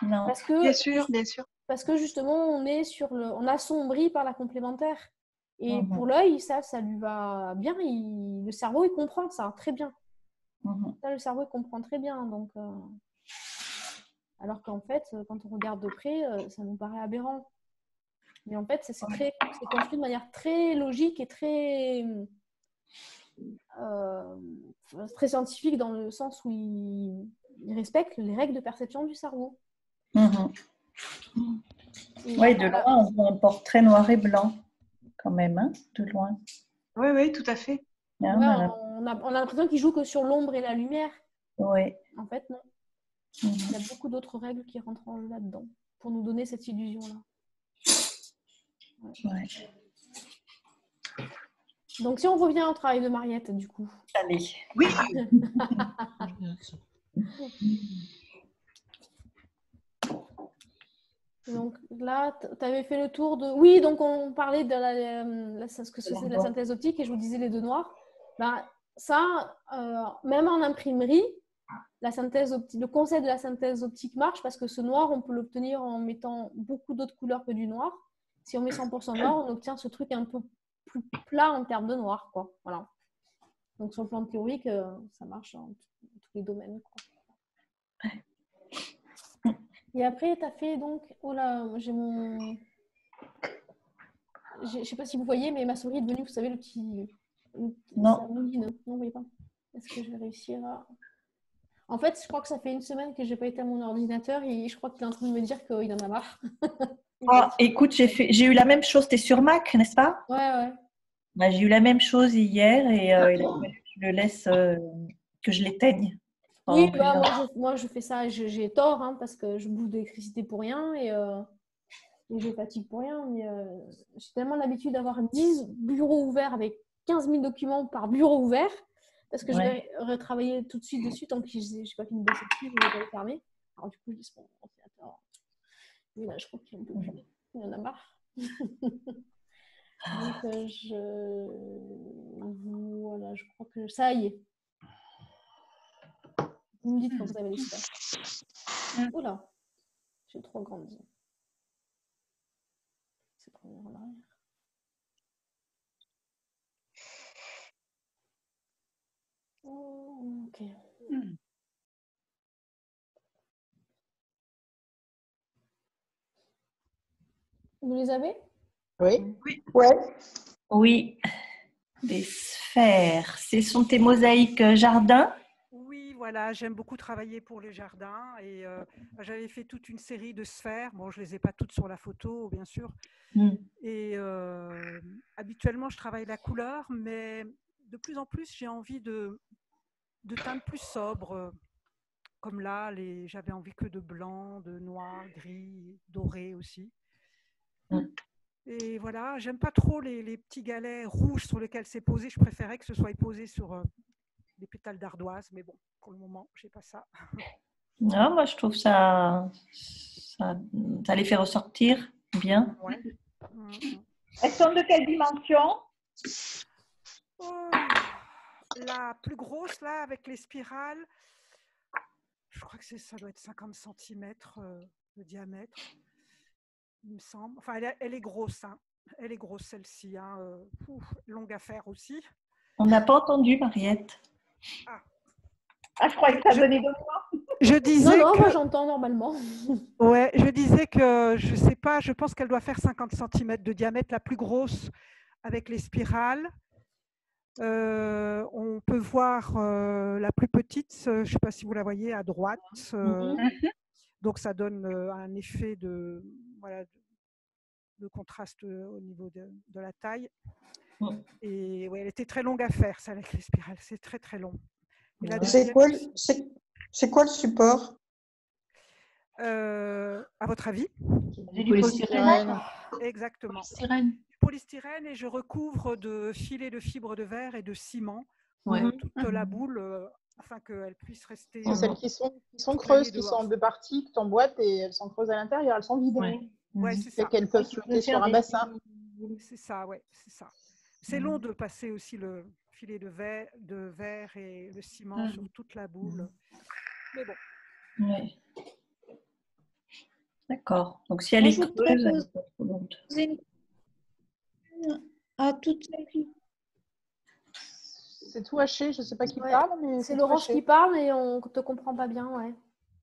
[SPEAKER 8] Non.
[SPEAKER 1] Parce que,
[SPEAKER 3] Bien sûr, bien sûr.
[SPEAKER 1] Parce que justement, on assombrit par la complémentaire. Et pour l'œil, ça lui va bien. Le cerveau, il comprend ça très bien. Ça, le cerveau, il comprend très bien. Donc, alors qu'en fait, quand on regarde de près, ça nous paraît aberrant. Mais en fait, c'est construit de manière très logique et très scientifique dans le sens où il respecte les règles de perception du cerveau.
[SPEAKER 8] Oui, de loin, on voit un portrait noir et blanc, quand même, hein, de loin.
[SPEAKER 3] Oui, oui, tout à fait.
[SPEAKER 1] On a l'impression qu'il joue que sur l'ombre et la lumière.
[SPEAKER 8] Oui.
[SPEAKER 1] En fait, non. Il y a beaucoup d'autres règles qui rentrent là-dedans pour nous donner cette illusion-là.
[SPEAKER 8] Ouais.
[SPEAKER 1] Donc, si on revient au travail de Mariette, du coup.
[SPEAKER 8] Allez.
[SPEAKER 3] Oui.
[SPEAKER 1] Donc là, tu avais fait le tour de... Oui, donc on parlait de ce que c'est de la synthèse optique et je vous disais les deux noirs. Ben, ça, même en imprimerie, le concept de la synthèse optique marche parce que ce noir, on peut l'obtenir en mettant beaucoup d'autres couleurs que du noir. Si on met 100% noir, on obtient ce truc un peu plus plat en termes de noir, quoi. Voilà. Donc sur le plan théorique, ça marche dans tous les domaines, quoi. Et après, tu as fait donc... Oh là, j'ai mon... Je ne sais pas si vous voyez, mais ma souris est devenue, vous savez, le petit...
[SPEAKER 8] Non.
[SPEAKER 1] Non, vous voyez pas. Est-ce que je vais réussir à... En fait, je crois que ça fait une semaine que je n'ai pas été à mon ordinateur et je crois qu'il est en train de me dire qu'il en a marre.
[SPEAKER 8] Écoute, j'ai eu la même chose. Tu es sur Mac, n'est-ce pas?
[SPEAKER 1] Ouais.
[SPEAKER 8] Bah, j'ai eu la même chose hier et il a fallu que je le laisse, que je l'éteigne.
[SPEAKER 1] Oui, moi je fais ça, j'ai tort hein, parce que je bouffe de l'électricité pour rien et je fatigue pour rien. Mais j'ai tellement l'habitude d'avoir 10 bureaux ouverts avec 15 000 documents par bureau ouvert parce que je vais retravailler tout de suite dessus tant que je n'ai pas fini de bosser dessus, je vais pas les fermer. Alors du coup, je laisse mon ordinateur. Et là, je crois qu'il en a marre. Donc, voilà, je crois que ça y est. Vous me dites quand vous avez les super. Oula, j'ai trop grandi. C'est trop bien en arrière. Ok. Vous les avez?
[SPEAKER 5] Oui.
[SPEAKER 8] Oui. Des sphères. Ce sont tes mosaïques jardin?
[SPEAKER 2] Oui, voilà, j'aime beaucoup travailler pour le jardin et j'avais fait toute une série de sphères. Bon, je ne les ai pas toutes sur la photo, bien sûr. Et habituellement, je travaille la couleur, mais de plus en plus, j'ai envie de teintes plus sobres. Comme là, j'avais envie que de blanc, de noir, gris, doré aussi. Et voilà, j'aime pas trop les petits galets rouges sur lesquels c'est posé. Je préférais que ce soit posé sur des pétales d'ardoise, mais bon, pour le moment, je n'ai pas ça.
[SPEAKER 8] Non, moi je trouve ça les fait ressortir bien.
[SPEAKER 2] Ouais.
[SPEAKER 4] Elles sont de quelle dimension?
[SPEAKER 2] La plus grosse, là, avec les spirales, je crois que ça doit être 50 cm de diamètre, il me semble. Enfin, elle est grosse, hein. Elle est grosse celle-ci, hein. Longue à faire aussi.
[SPEAKER 8] On n'a pas entendu, Mariette.
[SPEAKER 4] Ah, je croyais que ça venait de moi.
[SPEAKER 2] Je disais
[SPEAKER 1] Non,
[SPEAKER 2] que...
[SPEAKER 1] moi j'entends normalement.
[SPEAKER 2] Ouais, je disais que, je sais pas, je pense qu'elle doit faire 50 cm de diamètre, la plus grosse avec les spirales. On peut voir la plus petite, je ne sais pas si vous la voyez à droite. Donc ça donne un effet de, voilà, de contraste au niveau de la taille. Et ouais, elle était très longue à faire, ça, avec les spirales. C'est très très long. Et la
[SPEAKER 5] C'est quoi le support?
[SPEAKER 2] À votre avis?
[SPEAKER 3] Du polystyrène.
[SPEAKER 2] Exactement.
[SPEAKER 3] Polystyrène.
[SPEAKER 2] Du polystyrène, et je recouvre de filets de fibres de verre et de ciment toute la boule afin qu'elle puisse rester.
[SPEAKER 6] C'est celles qui sont creuses, qui sont en deux parties, que tu emboîtes et elles sont creuses à l'intérieur, elles sont vides.
[SPEAKER 2] Ouais, c'est ça.
[SPEAKER 6] Qu'elles peuvent flotter sur un bassin.
[SPEAKER 2] C'est ça, ouais, c'est ça. C'est long de passer aussi le filet de verre et le ciment sur toute la boule. Mais bon.
[SPEAKER 8] Ouais. D'accord. Donc si elle est creuse, elle n'est pas trop longue.
[SPEAKER 9] À toutes celles qui...
[SPEAKER 6] C'est tout haché, je ne sais pas qui parle, mais
[SPEAKER 1] c'est Laurence qui parle et on ne te comprend pas bien, ouais.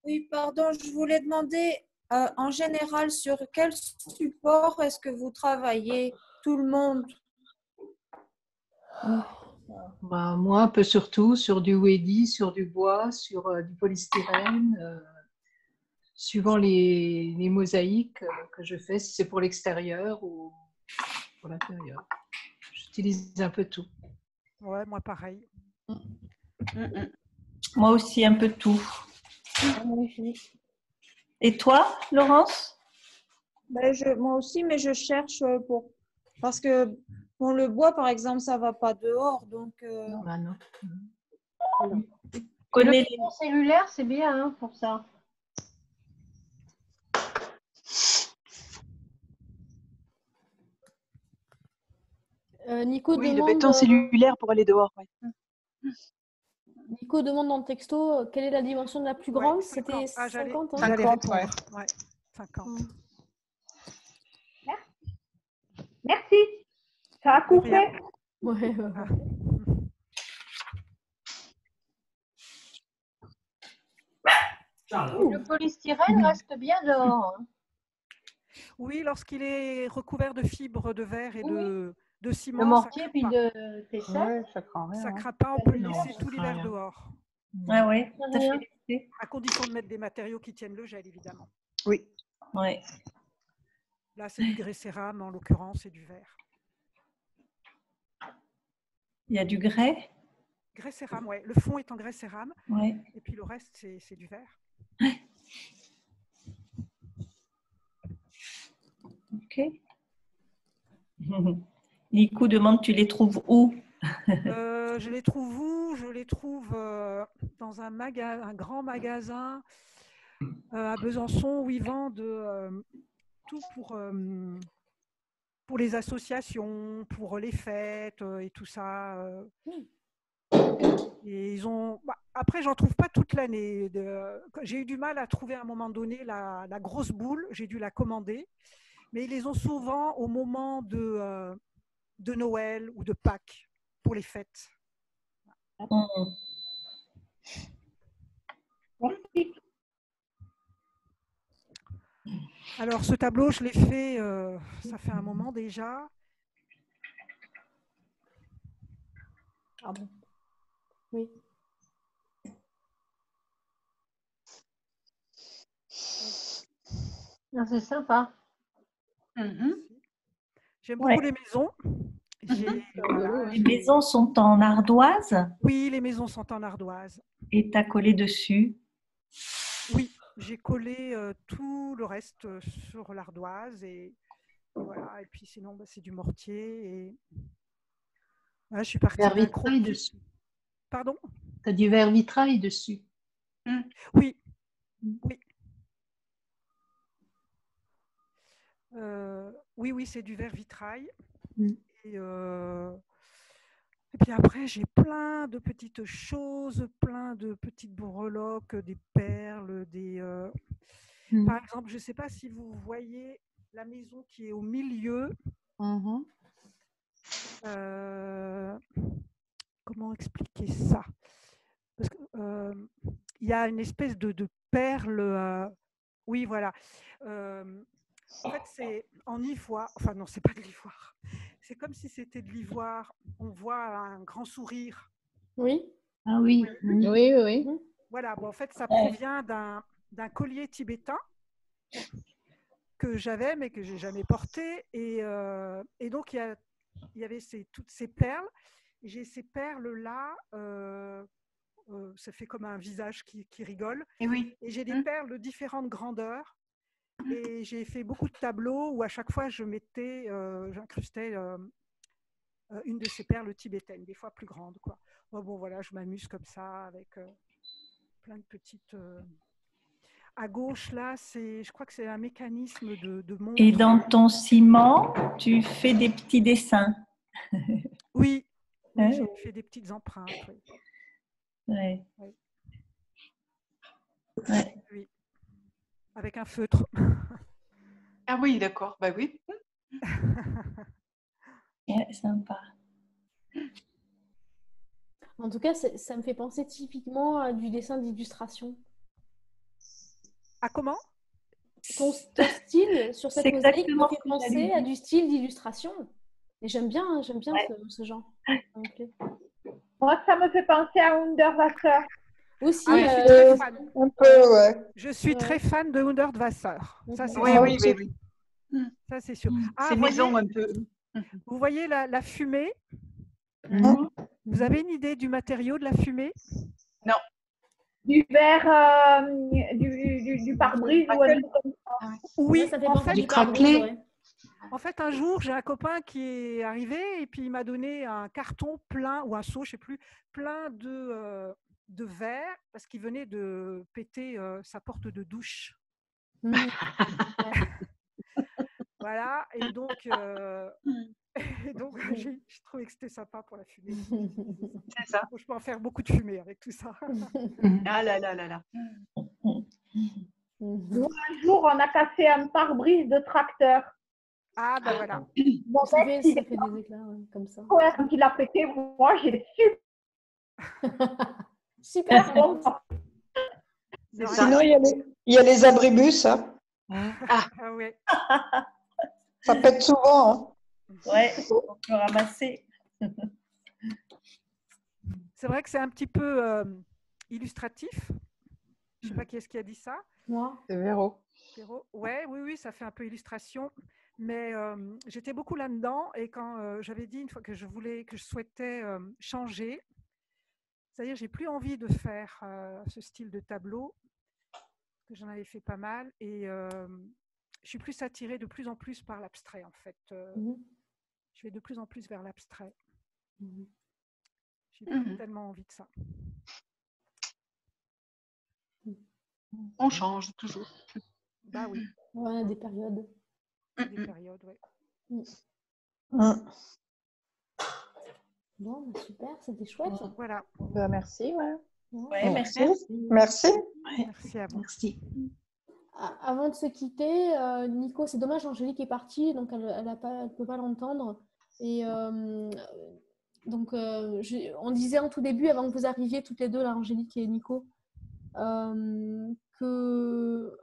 [SPEAKER 9] Oui, pardon, je voulais demander en général sur quel support est-ce que vous travaillez, tout le monde?
[SPEAKER 3] Bah, moi, un peu sur tout, sur du Wedi, sur du bois, sur du polystyrène, suivant les mosaïques que je fais, si c'est pour l'extérieur ou pour l'intérieur. J'utilise un peu tout.
[SPEAKER 2] Ouais, moi pareil.
[SPEAKER 8] Moi aussi, un peu tout. Et toi, Laurence?
[SPEAKER 9] Ben, moi aussi, mais je cherche parce que pour le bois, par exemple, ça ne va pas dehors. Donc,
[SPEAKER 3] Non.
[SPEAKER 8] Connais
[SPEAKER 3] le cellulaire, c'est bien hein, pour ça.
[SPEAKER 1] Nico
[SPEAKER 3] oui,
[SPEAKER 1] demande,
[SPEAKER 3] le béton cellulaire pour aller dehors. Ouais.
[SPEAKER 1] Nico demande dans le texto quelle est la dimension de la plus grande. C'était 50.
[SPEAKER 6] 50, ouais.
[SPEAKER 2] 50.
[SPEAKER 4] Merci. Ça a coupé.
[SPEAKER 1] Ouais.
[SPEAKER 3] Le polystyrène reste bien dehors. Hein.
[SPEAKER 2] Oui, lorsqu'il est recouvert de fibres de verre et de ciment.
[SPEAKER 3] Le mortier puis de tessette.
[SPEAKER 6] Ouais, ça craint rien.
[SPEAKER 2] Ça craint pas, on peut le laisser tout l'hiver dehors.
[SPEAKER 8] Ah ouais, tout à fait.
[SPEAKER 2] À condition de mettre des matériaux qui tiennent le gel, évidemment.
[SPEAKER 6] Oui.
[SPEAKER 8] Ouais.
[SPEAKER 2] Là, c'est du grès cérame, en l'occurrence, et du verre.
[SPEAKER 8] Il y a du grès?
[SPEAKER 2] Grès cérame, oui. Le fond est en grès cérame.
[SPEAKER 8] Ouais.
[SPEAKER 2] Et puis le reste, c'est du verre.
[SPEAKER 8] Ok. Nico demande, tu les trouves où?
[SPEAKER 2] Je les trouve où? Je les trouve dans un grand magasin à Besançon où ils vendent tout pour les associations, pour les fêtes et tout ça. Et ils ont. Après, j'en trouve pas toute l'année. J'ai eu du mal à trouver à un moment donné la grosse boule. J'ai dû la commander. Mais ils les ont souvent au moment de Noël ou de Pâques pour les fêtes. Alors, ce tableau, je l'ai fait, ça fait un moment déjà.
[SPEAKER 1] Ah bon? Oui.
[SPEAKER 3] C'est sympa.
[SPEAKER 2] J'aime beaucoup les maisons.
[SPEAKER 8] Les maisons sont en ardoise?
[SPEAKER 2] Oui, les maisons sont en ardoise.
[SPEAKER 8] Et tu as collé dessus?
[SPEAKER 2] Oui, j'ai collé tout le reste sur l'ardoise et voilà. Et puis sinon, c'est du mortier. Et... Voilà, je suis partie
[SPEAKER 3] Verre vitrail dessus.
[SPEAKER 2] Pardon?
[SPEAKER 3] Tu as du verre vitrail dessus.
[SPEAKER 2] Oui. Oui. Oui, c'est du verre vitrail. Et Et puis après, j'ai plein de petites choses, plein de petites breloques, des perles, Par exemple, je ne sais pas si vous voyez la maison qui est au milieu. Comment expliquer ça? Parce que, il y a une espèce de perle. Oui, voilà. En fait, c'est en ivoire. Enfin, non, c'est pas de l'ivoire. C'est comme si c'était de l'ivoire. On voit un grand sourire.
[SPEAKER 1] Oui.
[SPEAKER 3] Ah oui.
[SPEAKER 6] Oui.
[SPEAKER 2] Voilà. Bon, en fait, ça provient d'un collier tibétain que j'avais, mais que j'ai jamais porté. Et donc, il y avait toutes ces perles. Et j'ai ces perles-là. Ça fait comme un visage qui rigole.
[SPEAKER 3] Et oui.
[SPEAKER 2] Et j'ai des perles de différentes grandeurs. Et j'ai fait beaucoup de tableaux où à chaque fois j'incrustais une de ces perles tibétaines, des fois plus grandes, quoi. Bon, voilà, je m'amuse comme ça avec plein de petites. À gauche, là, je crois que c'est un mécanisme de montre.
[SPEAKER 8] Et dans ton ciment, tu fais des petits dessins.
[SPEAKER 2] Oui, j'ai fait des petites empreintes. Oui.
[SPEAKER 8] Ouais.
[SPEAKER 2] Oui.
[SPEAKER 8] Ouais.
[SPEAKER 2] Oui. Avec un feutre.
[SPEAKER 3] Ah oui, d'accord. Bah oui.
[SPEAKER 8] Ouais, sympa.
[SPEAKER 1] En tout cas, ça me fait penser typiquement à du dessin d'illustration.
[SPEAKER 2] Ah, comment?
[SPEAKER 1] Ton style sur cette
[SPEAKER 8] C'est
[SPEAKER 1] mosaïque me
[SPEAKER 8] exactement
[SPEAKER 1] fait
[SPEAKER 8] ce que
[SPEAKER 1] penser
[SPEAKER 8] j'allais
[SPEAKER 1] à
[SPEAKER 8] dire.
[SPEAKER 1] du style d'illustration. Et j'aime bien
[SPEAKER 8] Ouais.
[SPEAKER 1] ce genre. Ça me plaît.
[SPEAKER 4] Moi, ça me fait penser à Underwasser.
[SPEAKER 1] Aussi,
[SPEAKER 2] Ah, je suis très fan.
[SPEAKER 5] Un peu, ouais.
[SPEAKER 2] Je suis
[SPEAKER 1] Ouais.
[SPEAKER 2] très fan de Hundertwasser. Ça, c'est
[SPEAKER 3] Oui,
[SPEAKER 2] sûr.
[SPEAKER 3] oui, oui, oui.
[SPEAKER 2] Ça, c'est sûr. Ah,
[SPEAKER 3] Ces maisons un peu.
[SPEAKER 2] vous voyez la fumée? Vous avez une idée du matériau de la fumée?
[SPEAKER 3] Non.
[SPEAKER 4] Du verre, du pare-brise ou un truc comme ça.
[SPEAKER 2] Oui,
[SPEAKER 1] Moi, ça fait
[SPEAKER 2] en
[SPEAKER 1] penser à
[SPEAKER 2] fait,
[SPEAKER 1] du pare-brise, ouais.
[SPEAKER 2] en fait, un jour, j'ai un copain qui est arrivé et puis il m'a donné un carton plein, ou un seau, je ne sais plus, plein de verre parce qu'il venait de péter sa porte de douche. Voilà, et donc j'ai trouvé que c'était sympa pour la fumée.
[SPEAKER 3] C'est ça.
[SPEAKER 2] Je peux en faire beaucoup de fumée avec tout ça.
[SPEAKER 3] Ah là là là là.
[SPEAKER 4] Nous, un jour, on a cassé un pare-brise de tracteur.
[SPEAKER 2] Ah, ben voilà.
[SPEAKER 4] Mon
[SPEAKER 1] Ça
[SPEAKER 4] ex,
[SPEAKER 1] fait des éclats, ouais, comme ça.
[SPEAKER 4] ouais, quand il a pété, moi, j'ai su.
[SPEAKER 1] Super bon.
[SPEAKER 2] De rien.
[SPEAKER 5] Sinon, il y a les abribus, hein.
[SPEAKER 2] Ah ouais.
[SPEAKER 5] Ça pète souvent, hein.
[SPEAKER 8] Ouais, on peut ramasser.
[SPEAKER 2] C'est vrai que c'est un petit peu illustratif. Je ne sais pas qui est-ce qui a dit ça.
[SPEAKER 1] Moi.
[SPEAKER 6] C'est Véro.
[SPEAKER 2] Véro. Ouais, oui, ça fait un peu illustration. Mais j'étais beaucoup là-dedans. Et quand j'avais dit une fois que je souhaitais changer, c'est-à-dire j'ai plus envie de faire ce style de tableau, parce que j'en avais fait pas mal. Et je suis plus attirée de plus en plus par l'abstrait, en fait. Je vais de plus en plus vers l'abstrait. J'ai plus tellement envie de ça.
[SPEAKER 3] On change toujours.
[SPEAKER 2] Bah oui.
[SPEAKER 1] Ouais, des périodes.
[SPEAKER 2] Des périodes, ouais.
[SPEAKER 1] Bon, bah, super, c'était chouette.
[SPEAKER 2] Voilà.
[SPEAKER 6] Bah, merci. Ouais.
[SPEAKER 8] Ouais, merci.
[SPEAKER 5] Merci.
[SPEAKER 2] Merci à vous.
[SPEAKER 3] Merci.
[SPEAKER 1] Avant de se quitter, Nico, c'est dommage, Angélique est partie, donc elle ne peut pas l'entendre. Et donc, on disait en tout début, avant que vous arriviez toutes les deux, là, Angélique et Nico, que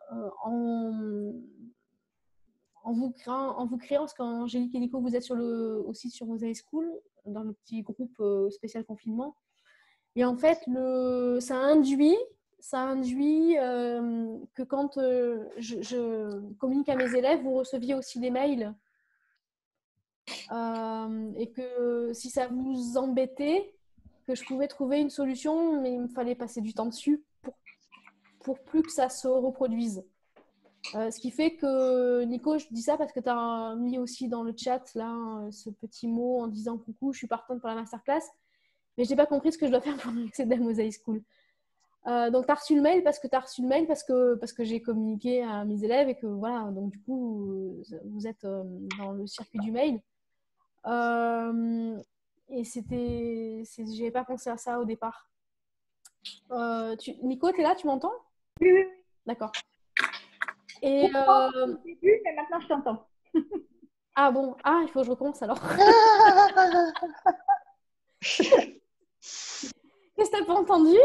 [SPEAKER 1] en vous créant, parce qu'Angélique et Nico, vous êtes aussi sur Mosaic School, dans le petit groupe spécial confinement. Et en fait, ça induit que quand je communique à mes élèves, vous receviez aussi des mails. Et que si ça vous embêtait, que je pouvais trouver une solution, mais il me fallait passer du temps dessus pour plus que ça se reproduise. Ce qui fait que, Nico, je dis ça parce que tu as mis aussi dans le chat là, ce petit mot en disant coucou, je suis partante pour la masterclass, mais je n'ai pas compris ce que je dois faire pour accéder à Mosaic School. Donc, tu as reçu le mail parce que j'ai communiqué à mes élèves et que voilà, donc du coup, vous êtes dans le circuit du mail. Et j'avais pas pensé à ça au départ. Nico, tu es là, tu m'entends?
[SPEAKER 4] Oui, oui, oui.
[SPEAKER 1] D'accord. Et
[SPEAKER 4] Au début, mais maintenant, je t'entends.
[SPEAKER 1] ah bon, il faut que je recommence alors. Qu'est-ce que t'as pas entendu?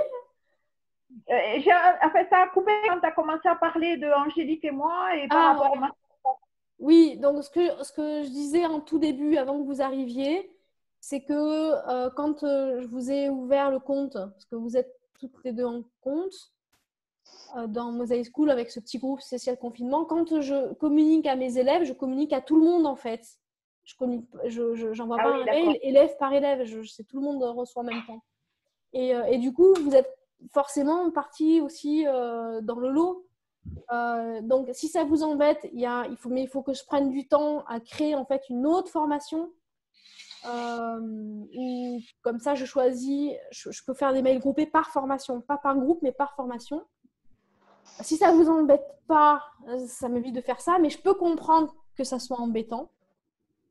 [SPEAKER 4] En fait, ça a coupé quand tu as commencé à parler de Angélique et moi et par rapport
[SPEAKER 1] Ouais.
[SPEAKER 4] au master.
[SPEAKER 1] Oui, donc ce que je disais en tout début, avant que vous arriviez, c'est que quand je vous ai ouvert le compte, parce que vous êtes toutes les deux en compte, dans Mosaic School avec ce petit groupe spécial confinement, quand je communique à mes élèves, je communique à tout le monde en fait. J'envoie pas un mail élève par élève, c'est tout le monde reçoit en même temps. Et du coup, vous êtes forcément partie aussi dans le lot. Donc, si ça vous embête, il faut que je prenne du temps à créer en fait une autre formation. Où, comme ça, je choisis, je peux faire des mails groupés par formation, pas par groupe, mais par formation. Si ça vous embête pas, ça m'évite de faire ça, mais je peux comprendre que ça soit embêtant.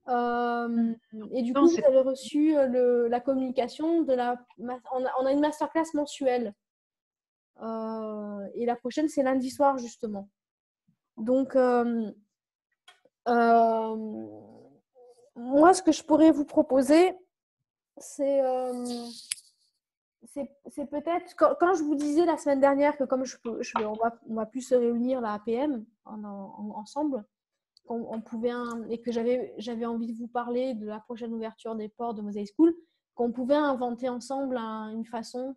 [SPEAKER 1] Et du coup, vous avez reçu la communication on a une masterclass mensuelle. Et la prochaine, c'est lundi soir, justement. Donc, moi, ce que je pourrais vous proposer, c'est peut-être, quand je vous disais la semaine dernière que comme on va plus se réunir la APM ensemble, on pouvait et que j'avais envie de vous parler de la prochaine ouverture des portes de Mosaic School, qu'on pouvait inventer ensemble une façon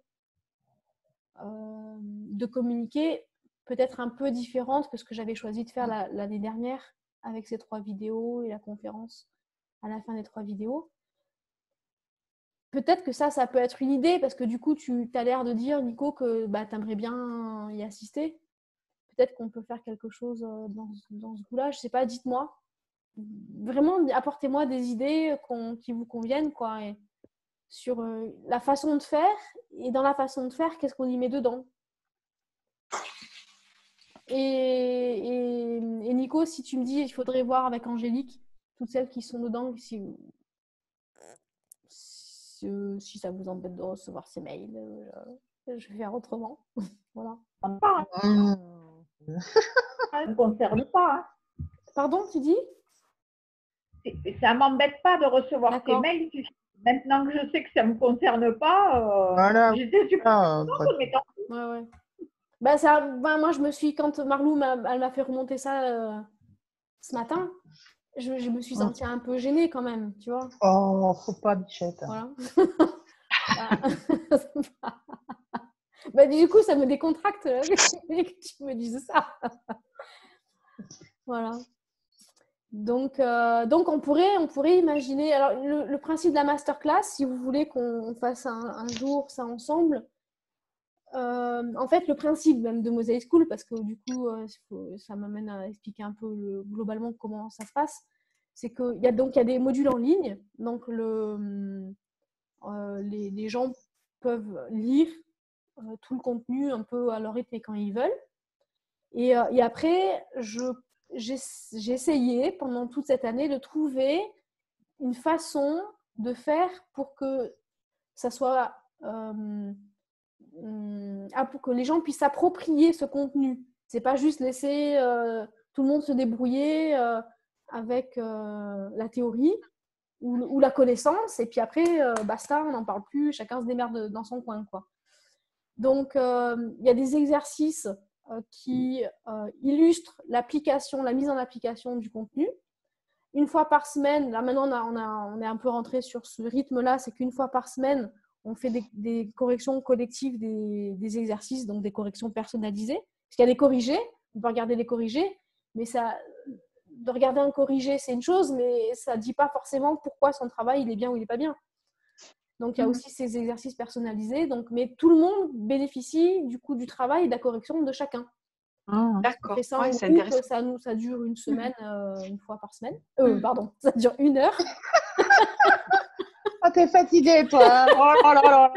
[SPEAKER 1] de communiquer peut-être un peu différente que ce que j'avais choisi de faire l'année dernière avec ces 3 vidéos et la conférence à la fin des 3 vidéos. Peut-être que ça peut être une idée parce que du coup, tu as l'air de dire, Nico, que tu aimerais bien y assister. Peut-être qu'on peut faire quelque chose dans ce goût-là. Je ne sais pas, dites-moi. Vraiment, apportez-moi des idées qui vous conviennent, quoi. Et sur la façon de faire. Et dans la façon de faire, qu'est-ce qu'on y met dedans? Et Nico, si tu me dis, il faudrait voir avec Angélique, toutes celles qui sont dedans, si ça vous embête de recevoir ces mails, je vais faire autrement. Voilà.
[SPEAKER 4] Ça ne me concerne pas. Hein.
[SPEAKER 1] Pardon, tu dis?
[SPEAKER 4] Ça ne m'embête pas de recevoir tes mails. Maintenant que je sais que ça ne me concerne pas,
[SPEAKER 6] voilà.
[SPEAKER 4] J'étais super contente, mais tant pis.
[SPEAKER 1] Ouais. Moi, je me suis, quand Marlou elle m'a fait remonter ça ce matin, je me suis sentie un peu gênée quand même, tu vois.
[SPEAKER 6] Oh, faut pas, Bichette.
[SPEAKER 1] Voilà. Du coup, ça me décontracte que tu me dises ça. Voilà. Donc on pourrait imaginer. Alors, le principe de la masterclass, si vous voulez qu'on fasse un jour ça ensemble, en fait, le principe même de Mosaic School, parce que du coup, ça m'amène à expliquer un peu globalement comment ça se passe, c'est qu'il y a des modules en ligne. Donc, les gens peuvent lire tout le contenu un peu à leur rythme et quand ils veulent. Et après, j'ai essayé pendant toute cette année de trouver une façon de faire pour que ça soit pour que les gens puissent s'approprier ce contenu. C'est pas juste laisser tout le monde se débrouiller avec la théorie ou la connaissance et puis après basta, on n'en parle plus, chacun se démerde dans son coin, quoi. Donc il y a des exercices qui illustrent la mise en application du contenu. Une fois par semaine, là maintenant on est un peu rentré sur ce rythme-là, c'est qu'une fois par semaine, on fait des corrections collectives des exercices, donc des corrections personnalisées. Parce qu'il y a des corrigés, on peut regarder les corrigés, mais de regarder un corrigé, c'est une chose, mais ça ne dit pas forcément pourquoi son travail il est bien ou il n'est pas bien. Donc, il y a aussi ces exercices personnalisés. Mais tout le monde bénéficie du coup du travail et de la correction de chacun.
[SPEAKER 10] D'accord.
[SPEAKER 1] Ça, ouais, c'est intéressant. Ça dure une semaine, une fois par semaine. Pardon, ça dure 1 heure.
[SPEAKER 7] Oh, t'es fatiguée, toi. Oh là là.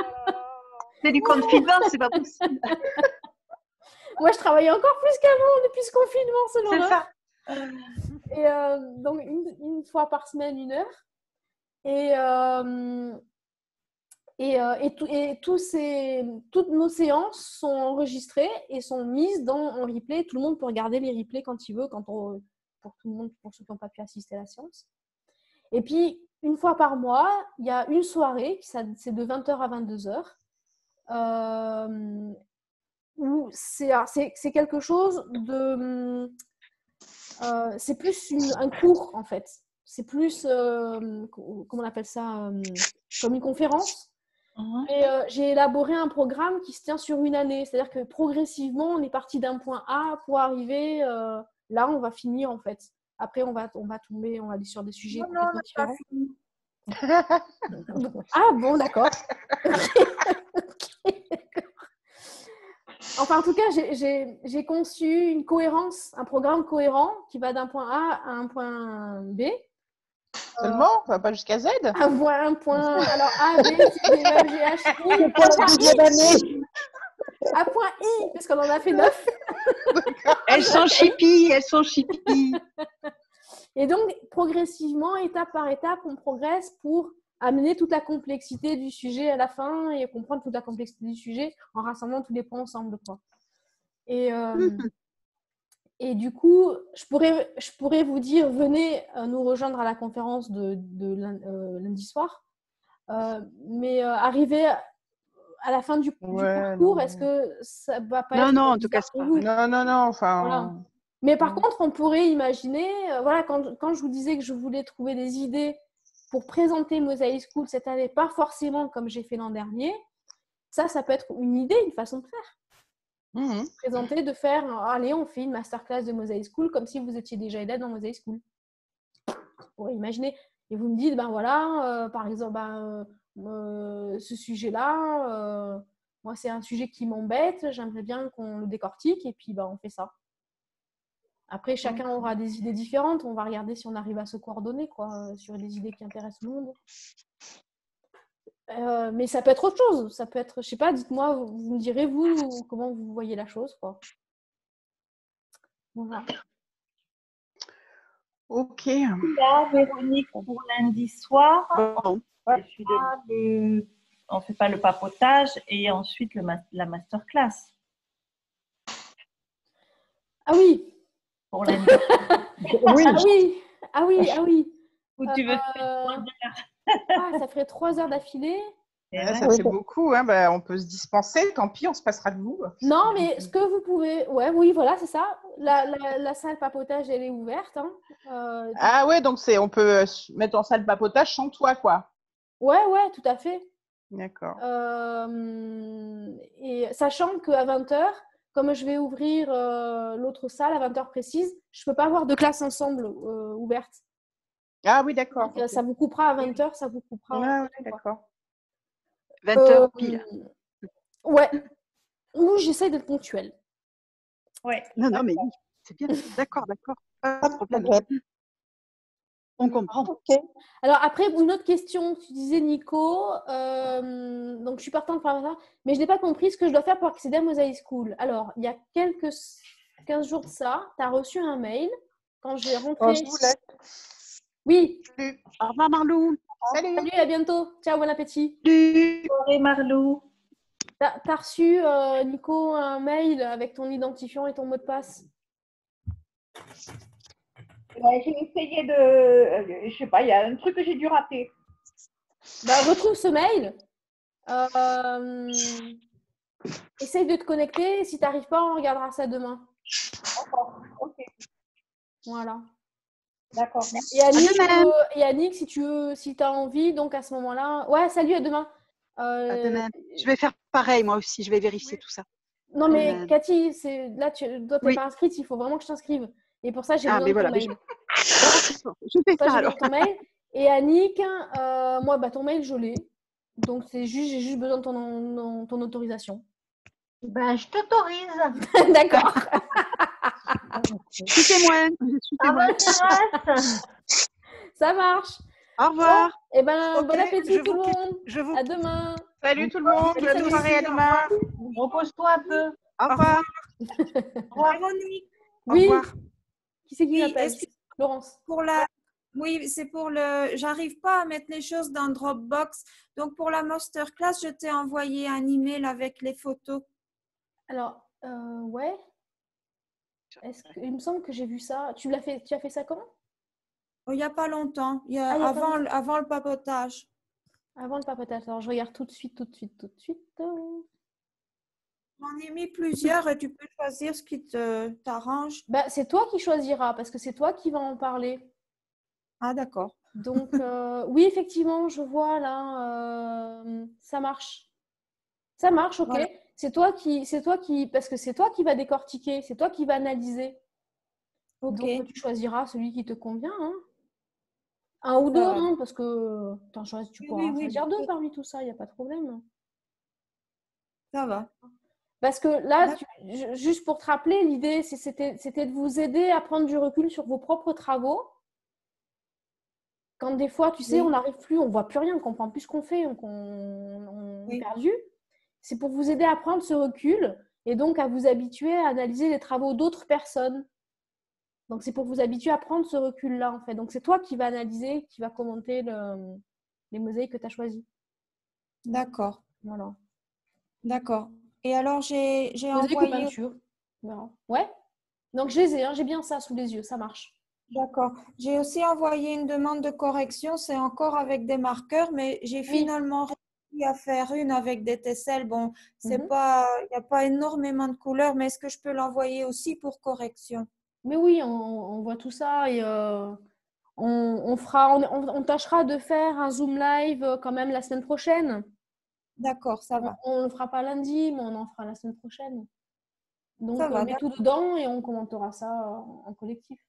[SPEAKER 10] C'est du confinement, c'est pas possible.
[SPEAKER 1] Moi, je travaille encore plus qu'avant depuis ce confinement, selon
[SPEAKER 10] c'est ça.
[SPEAKER 1] Et donc, une fois par semaine, 1 heure. Et toutes nos séances sont enregistrées et sont mises en replay. Tout le monde peut regarder les replays quand il veut, pour tout le monde, pour ceux qui n'ont pas pu assister à la séance. Et puis, une fois par mois, il y a une soirée, c'est de 20h à 22h, où c'est quelque chose de... c'est plus un cours, en fait. C'est plus, comment on appelle ça, comme une conférence. Et j'ai élaboré un programme qui se tient sur une année. C'est-à-dire que progressivement, on est parti d'un point A pour arriver là, on va finir, en fait. Après, on va aller sur des sujets complètement différents. Ah bon, d'accord. Enfin, en tout cas, j'ai conçu une cohérence, un programme cohérent qui va d'un point A à un point B.
[SPEAKER 6] Seulement, on va pas jusqu'à Z.
[SPEAKER 1] Un point. Alors A, B, C, D, E, F, G, H, I. À point I, parce qu'on en a fait 9.
[SPEAKER 10] Elles sont chippies.
[SPEAKER 1] Et donc, progressivement, étape par étape, on progresse pour amener toute la complexité du sujet à la fin et comprendre toute la complexité du sujet en rassemblant tous les points ensemble, quoi. Et du coup, je pourrais vous dire, venez nous rejoindre à la conférence de lundi soir. Mais arriver à la fin du parcours, est-ce que ça va pas être...
[SPEAKER 10] Non, en tout cas,
[SPEAKER 1] pour vous?
[SPEAKER 6] Non, enfin...
[SPEAKER 1] Voilà. Mais par contre, on pourrait imaginer, voilà, quand je vous disais que je voulais trouver des idées pour présenter Mosaic School cette année, pas forcément comme j'ai fait l'an dernier, ça peut être une idée, une façon de faire. Présenter, de faire, allez, on fait une masterclass de Mosaic School comme si vous étiez déjà élève dans Mosaic School. Vous pourrez imaginer. Et vous me dites, ben voilà, par exemple, ce sujet-là, moi, c'est un sujet qui m'embête, j'aimerais bien qu'on le décortique, et puis on fait ça. Après, chacun aura des idées différentes. On va regarder si on arrive à se coordonner, quoi, sur des idées qui intéressent le monde. Mais ça peut être autre chose. Ça peut être, je sais pas, dites-moi, vous me direz, vous, comment vous voyez la chose, quoi. Voilà.
[SPEAKER 6] Ok.
[SPEAKER 8] Là, Véronique, pour lundi soir,
[SPEAKER 10] Bon.
[SPEAKER 8] on fait pas le papotage et ensuite la masterclass.
[SPEAKER 1] Ah oui.
[SPEAKER 8] Pour lundi.
[SPEAKER 1] Ah oui.
[SPEAKER 8] Où tu veux faire
[SPEAKER 1] ça ferait 3 heures d'affilée.
[SPEAKER 6] Ça fait beaucoup, hein. On peut se dispenser, tant pis, on se passera de vous.
[SPEAKER 1] Non, mais ce que vous pouvez... oui, voilà, c'est ça. La salle papotage, elle est ouverte. Hein.
[SPEAKER 6] Ah ouais, donc on peut mettre en salle papotage sans toi, quoi.
[SPEAKER 1] Ouais, tout à fait.
[SPEAKER 6] D'accord.
[SPEAKER 1] Et sachant qu'à 20h, comme je vais ouvrir l'autre salle à 20h précise, je ne peux pas avoir 2 classes ensemble ouvertes.
[SPEAKER 6] Ah oui, d'accord.
[SPEAKER 1] Donc, ça vous coupera à 20h, ça vous coupera.
[SPEAKER 6] Ah oui, d'accord.
[SPEAKER 10] 20h pile.
[SPEAKER 1] Ouais. Ou j'essaye d'être ponctuelle.
[SPEAKER 8] Ouais.
[SPEAKER 10] Non, mais oui, c'est bien. D'accord. Pas de problème. On comprend.
[SPEAKER 5] Ok.
[SPEAKER 1] Alors après, une autre question, tu disais Nico, donc je suis partante par ça, mais je n'ai pas compris ce que je dois faire pour accéder à Mosaic School. Alors, il y a 15 jours de ça, tu as reçu un mail quand j'ai rentré.
[SPEAKER 5] Je vous laisse.
[SPEAKER 1] Oui.
[SPEAKER 6] Salut.
[SPEAKER 10] Au revoir, Marlou.
[SPEAKER 1] Salut, à bientôt. Ciao, bon appétit.
[SPEAKER 10] Salut.
[SPEAKER 8] Bonjour Marlou.
[SPEAKER 1] T'as reçu, Nico, un mail avec ton identifiant et ton mot de passe?
[SPEAKER 4] J'ai essayé de... je sais pas, il y a un truc que j'ai dû rater.
[SPEAKER 1] Retrouve ce mail. Essaye de te connecter. Si tu n'arrives pas, on regardera ça demain.
[SPEAKER 4] D'accord, ok.
[SPEAKER 1] Voilà.
[SPEAKER 4] D'accord.
[SPEAKER 1] Et Annick, si tu as envie, donc à ce moment-là... Ouais, salut, à demain.
[SPEAKER 10] À demain. Je vais faire pareil, moi aussi. Je vais vérifier tout ça.
[SPEAKER 1] Non, mais Cathy, là, toi, tu n'es pas inscrite. Il faut vraiment que je t'inscrive. Et pour ça, j'ai besoin de ton mail.
[SPEAKER 10] Je fais ça alors.
[SPEAKER 1] Ton mail. Et Annick, moi, ton mail, je l'ai. Donc, j'ai juste besoin de ton autorisation.
[SPEAKER 7] Je t'autorise.
[SPEAKER 1] D'accord.
[SPEAKER 10] Je suis témoin.
[SPEAKER 1] Ça marche.
[SPEAKER 10] Au revoir.
[SPEAKER 1] Bon, bon appétit tout le monde. À demain.
[SPEAKER 6] Salut tout le monde. Bonne soirée, à demain.
[SPEAKER 7] Repose-toi un peu.
[SPEAKER 10] Au revoir.
[SPEAKER 9] Véronique.
[SPEAKER 1] Oui.
[SPEAKER 10] Au revoir.
[SPEAKER 1] Qui c'est qui m'appelle? Laurence.
[SPEAKER 9] Pour la Oui, c'est pour le. J'arrive pas à mettre les choses dans Dropbox. Donc, pour la masterclass, je t'ai envoyé un email avec les photos.
[SPEAKER 1] Alors, ouais. Il me semble que j'ai vu ça. Tu as fait ça quand?
[SPEAKER 9] Il n'y a pas longtemps,
[SPEAKER 1] Il y a pas longtemps.
[SPEAKER 9] avant le papotage.
[SPEAKER 1] Avant le papotage. Alors, je regarde tout de suite.
[SPEAKER 9] J'en ai mis plusieurs et tu peux choisir ce qui t'arrange.
[SPEAKER 1] Bah, c'est toi qui choisiras parce que c'est toi qui vas en parler.
[SPEAKER 9] Ah, d'accord.
[SPEAKER 1] Donc, oui, effectivement, je vois là, ça marche. Ça marche, ok.
[SPEAKER 9] Voilà.
[SPEAKER 1] Parce que c'est toi qui va décortiquer, c'est toi qui va analyser.
[SPEAKER 9] Ok.
[SPEAKER 1] Donc, tu choisiras celui qui te convient. Hein. Un ou deux, hein, parce que tu pourras choisir deux parmi tout ça, il n'y a pas de problème.
[SPEAKER 9] Ça va.
[SPEAKER 1] Parce que là, juste pour te rappeler, l'idée, c'était de vous aider à prendre du recul sur vos propres travaux. Quand des fois, tu sais, on n'arrive plus, on ne voit plus rien, on ne comprend plus ce qu'on fait, on est perdu. C'est pour vous aider à prendre ce recul et donc à vous habituer à analyser les travaux d'autres personnes. Donc, c'est pour vous habituer à prendre ce recul-là, en fait. Donc, c'est toi qui vas analyser, qui va commenter les mosaïques que tu as choisies.
[SPEAKER 9] D'accord.
[SPEAKER 1] Voilà.
[SPEAKER 9] D'accord. Et alors, j'ai
[SPEAKER 1] Mosaïque
[SPEAKER 9] envoyé…
[SPEAKER 1] ou peinture. Voilà. Ouais. Donc, je les ai, hein, j'ai bien ça sous les yeux, ça marche.
[SPEAKER 9] D'accord. J'ai aussi envoyé une demande de correction. C'est encore avec des marqueurs, mais j'ai finalement réussi à faire une avec des tesselles. Bon, c'est pas, il n'y a pas énormément de couleurs, mais est-ce que je peux l'envoyer aussi pour correction?
[SPEAKER 1] Mais oui, on voit tout ça et on tâchera de faire un Zoom live quand même la semaine prochaine.
[SPEAKER 9] D'accord, ça va.
[SPEAKER 1] On ne le fera pas lundi, mais on en fera la semaine prochaine. Donc,
[SPEAKER 9] ça va,
[SPEAKER 1] mets tout dedans et on commentera ça en collectif.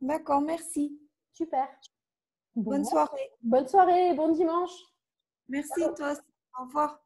[SPEAKER 9] D'accord, merci.
[SPEAKER 1] Super.
[SPEAKER 9] Bonne soirée.
[SPEAKER 1] Bonne soirée, bon dimanche.
[SPEAKER 9] Merci, toi aussi. Au revoir.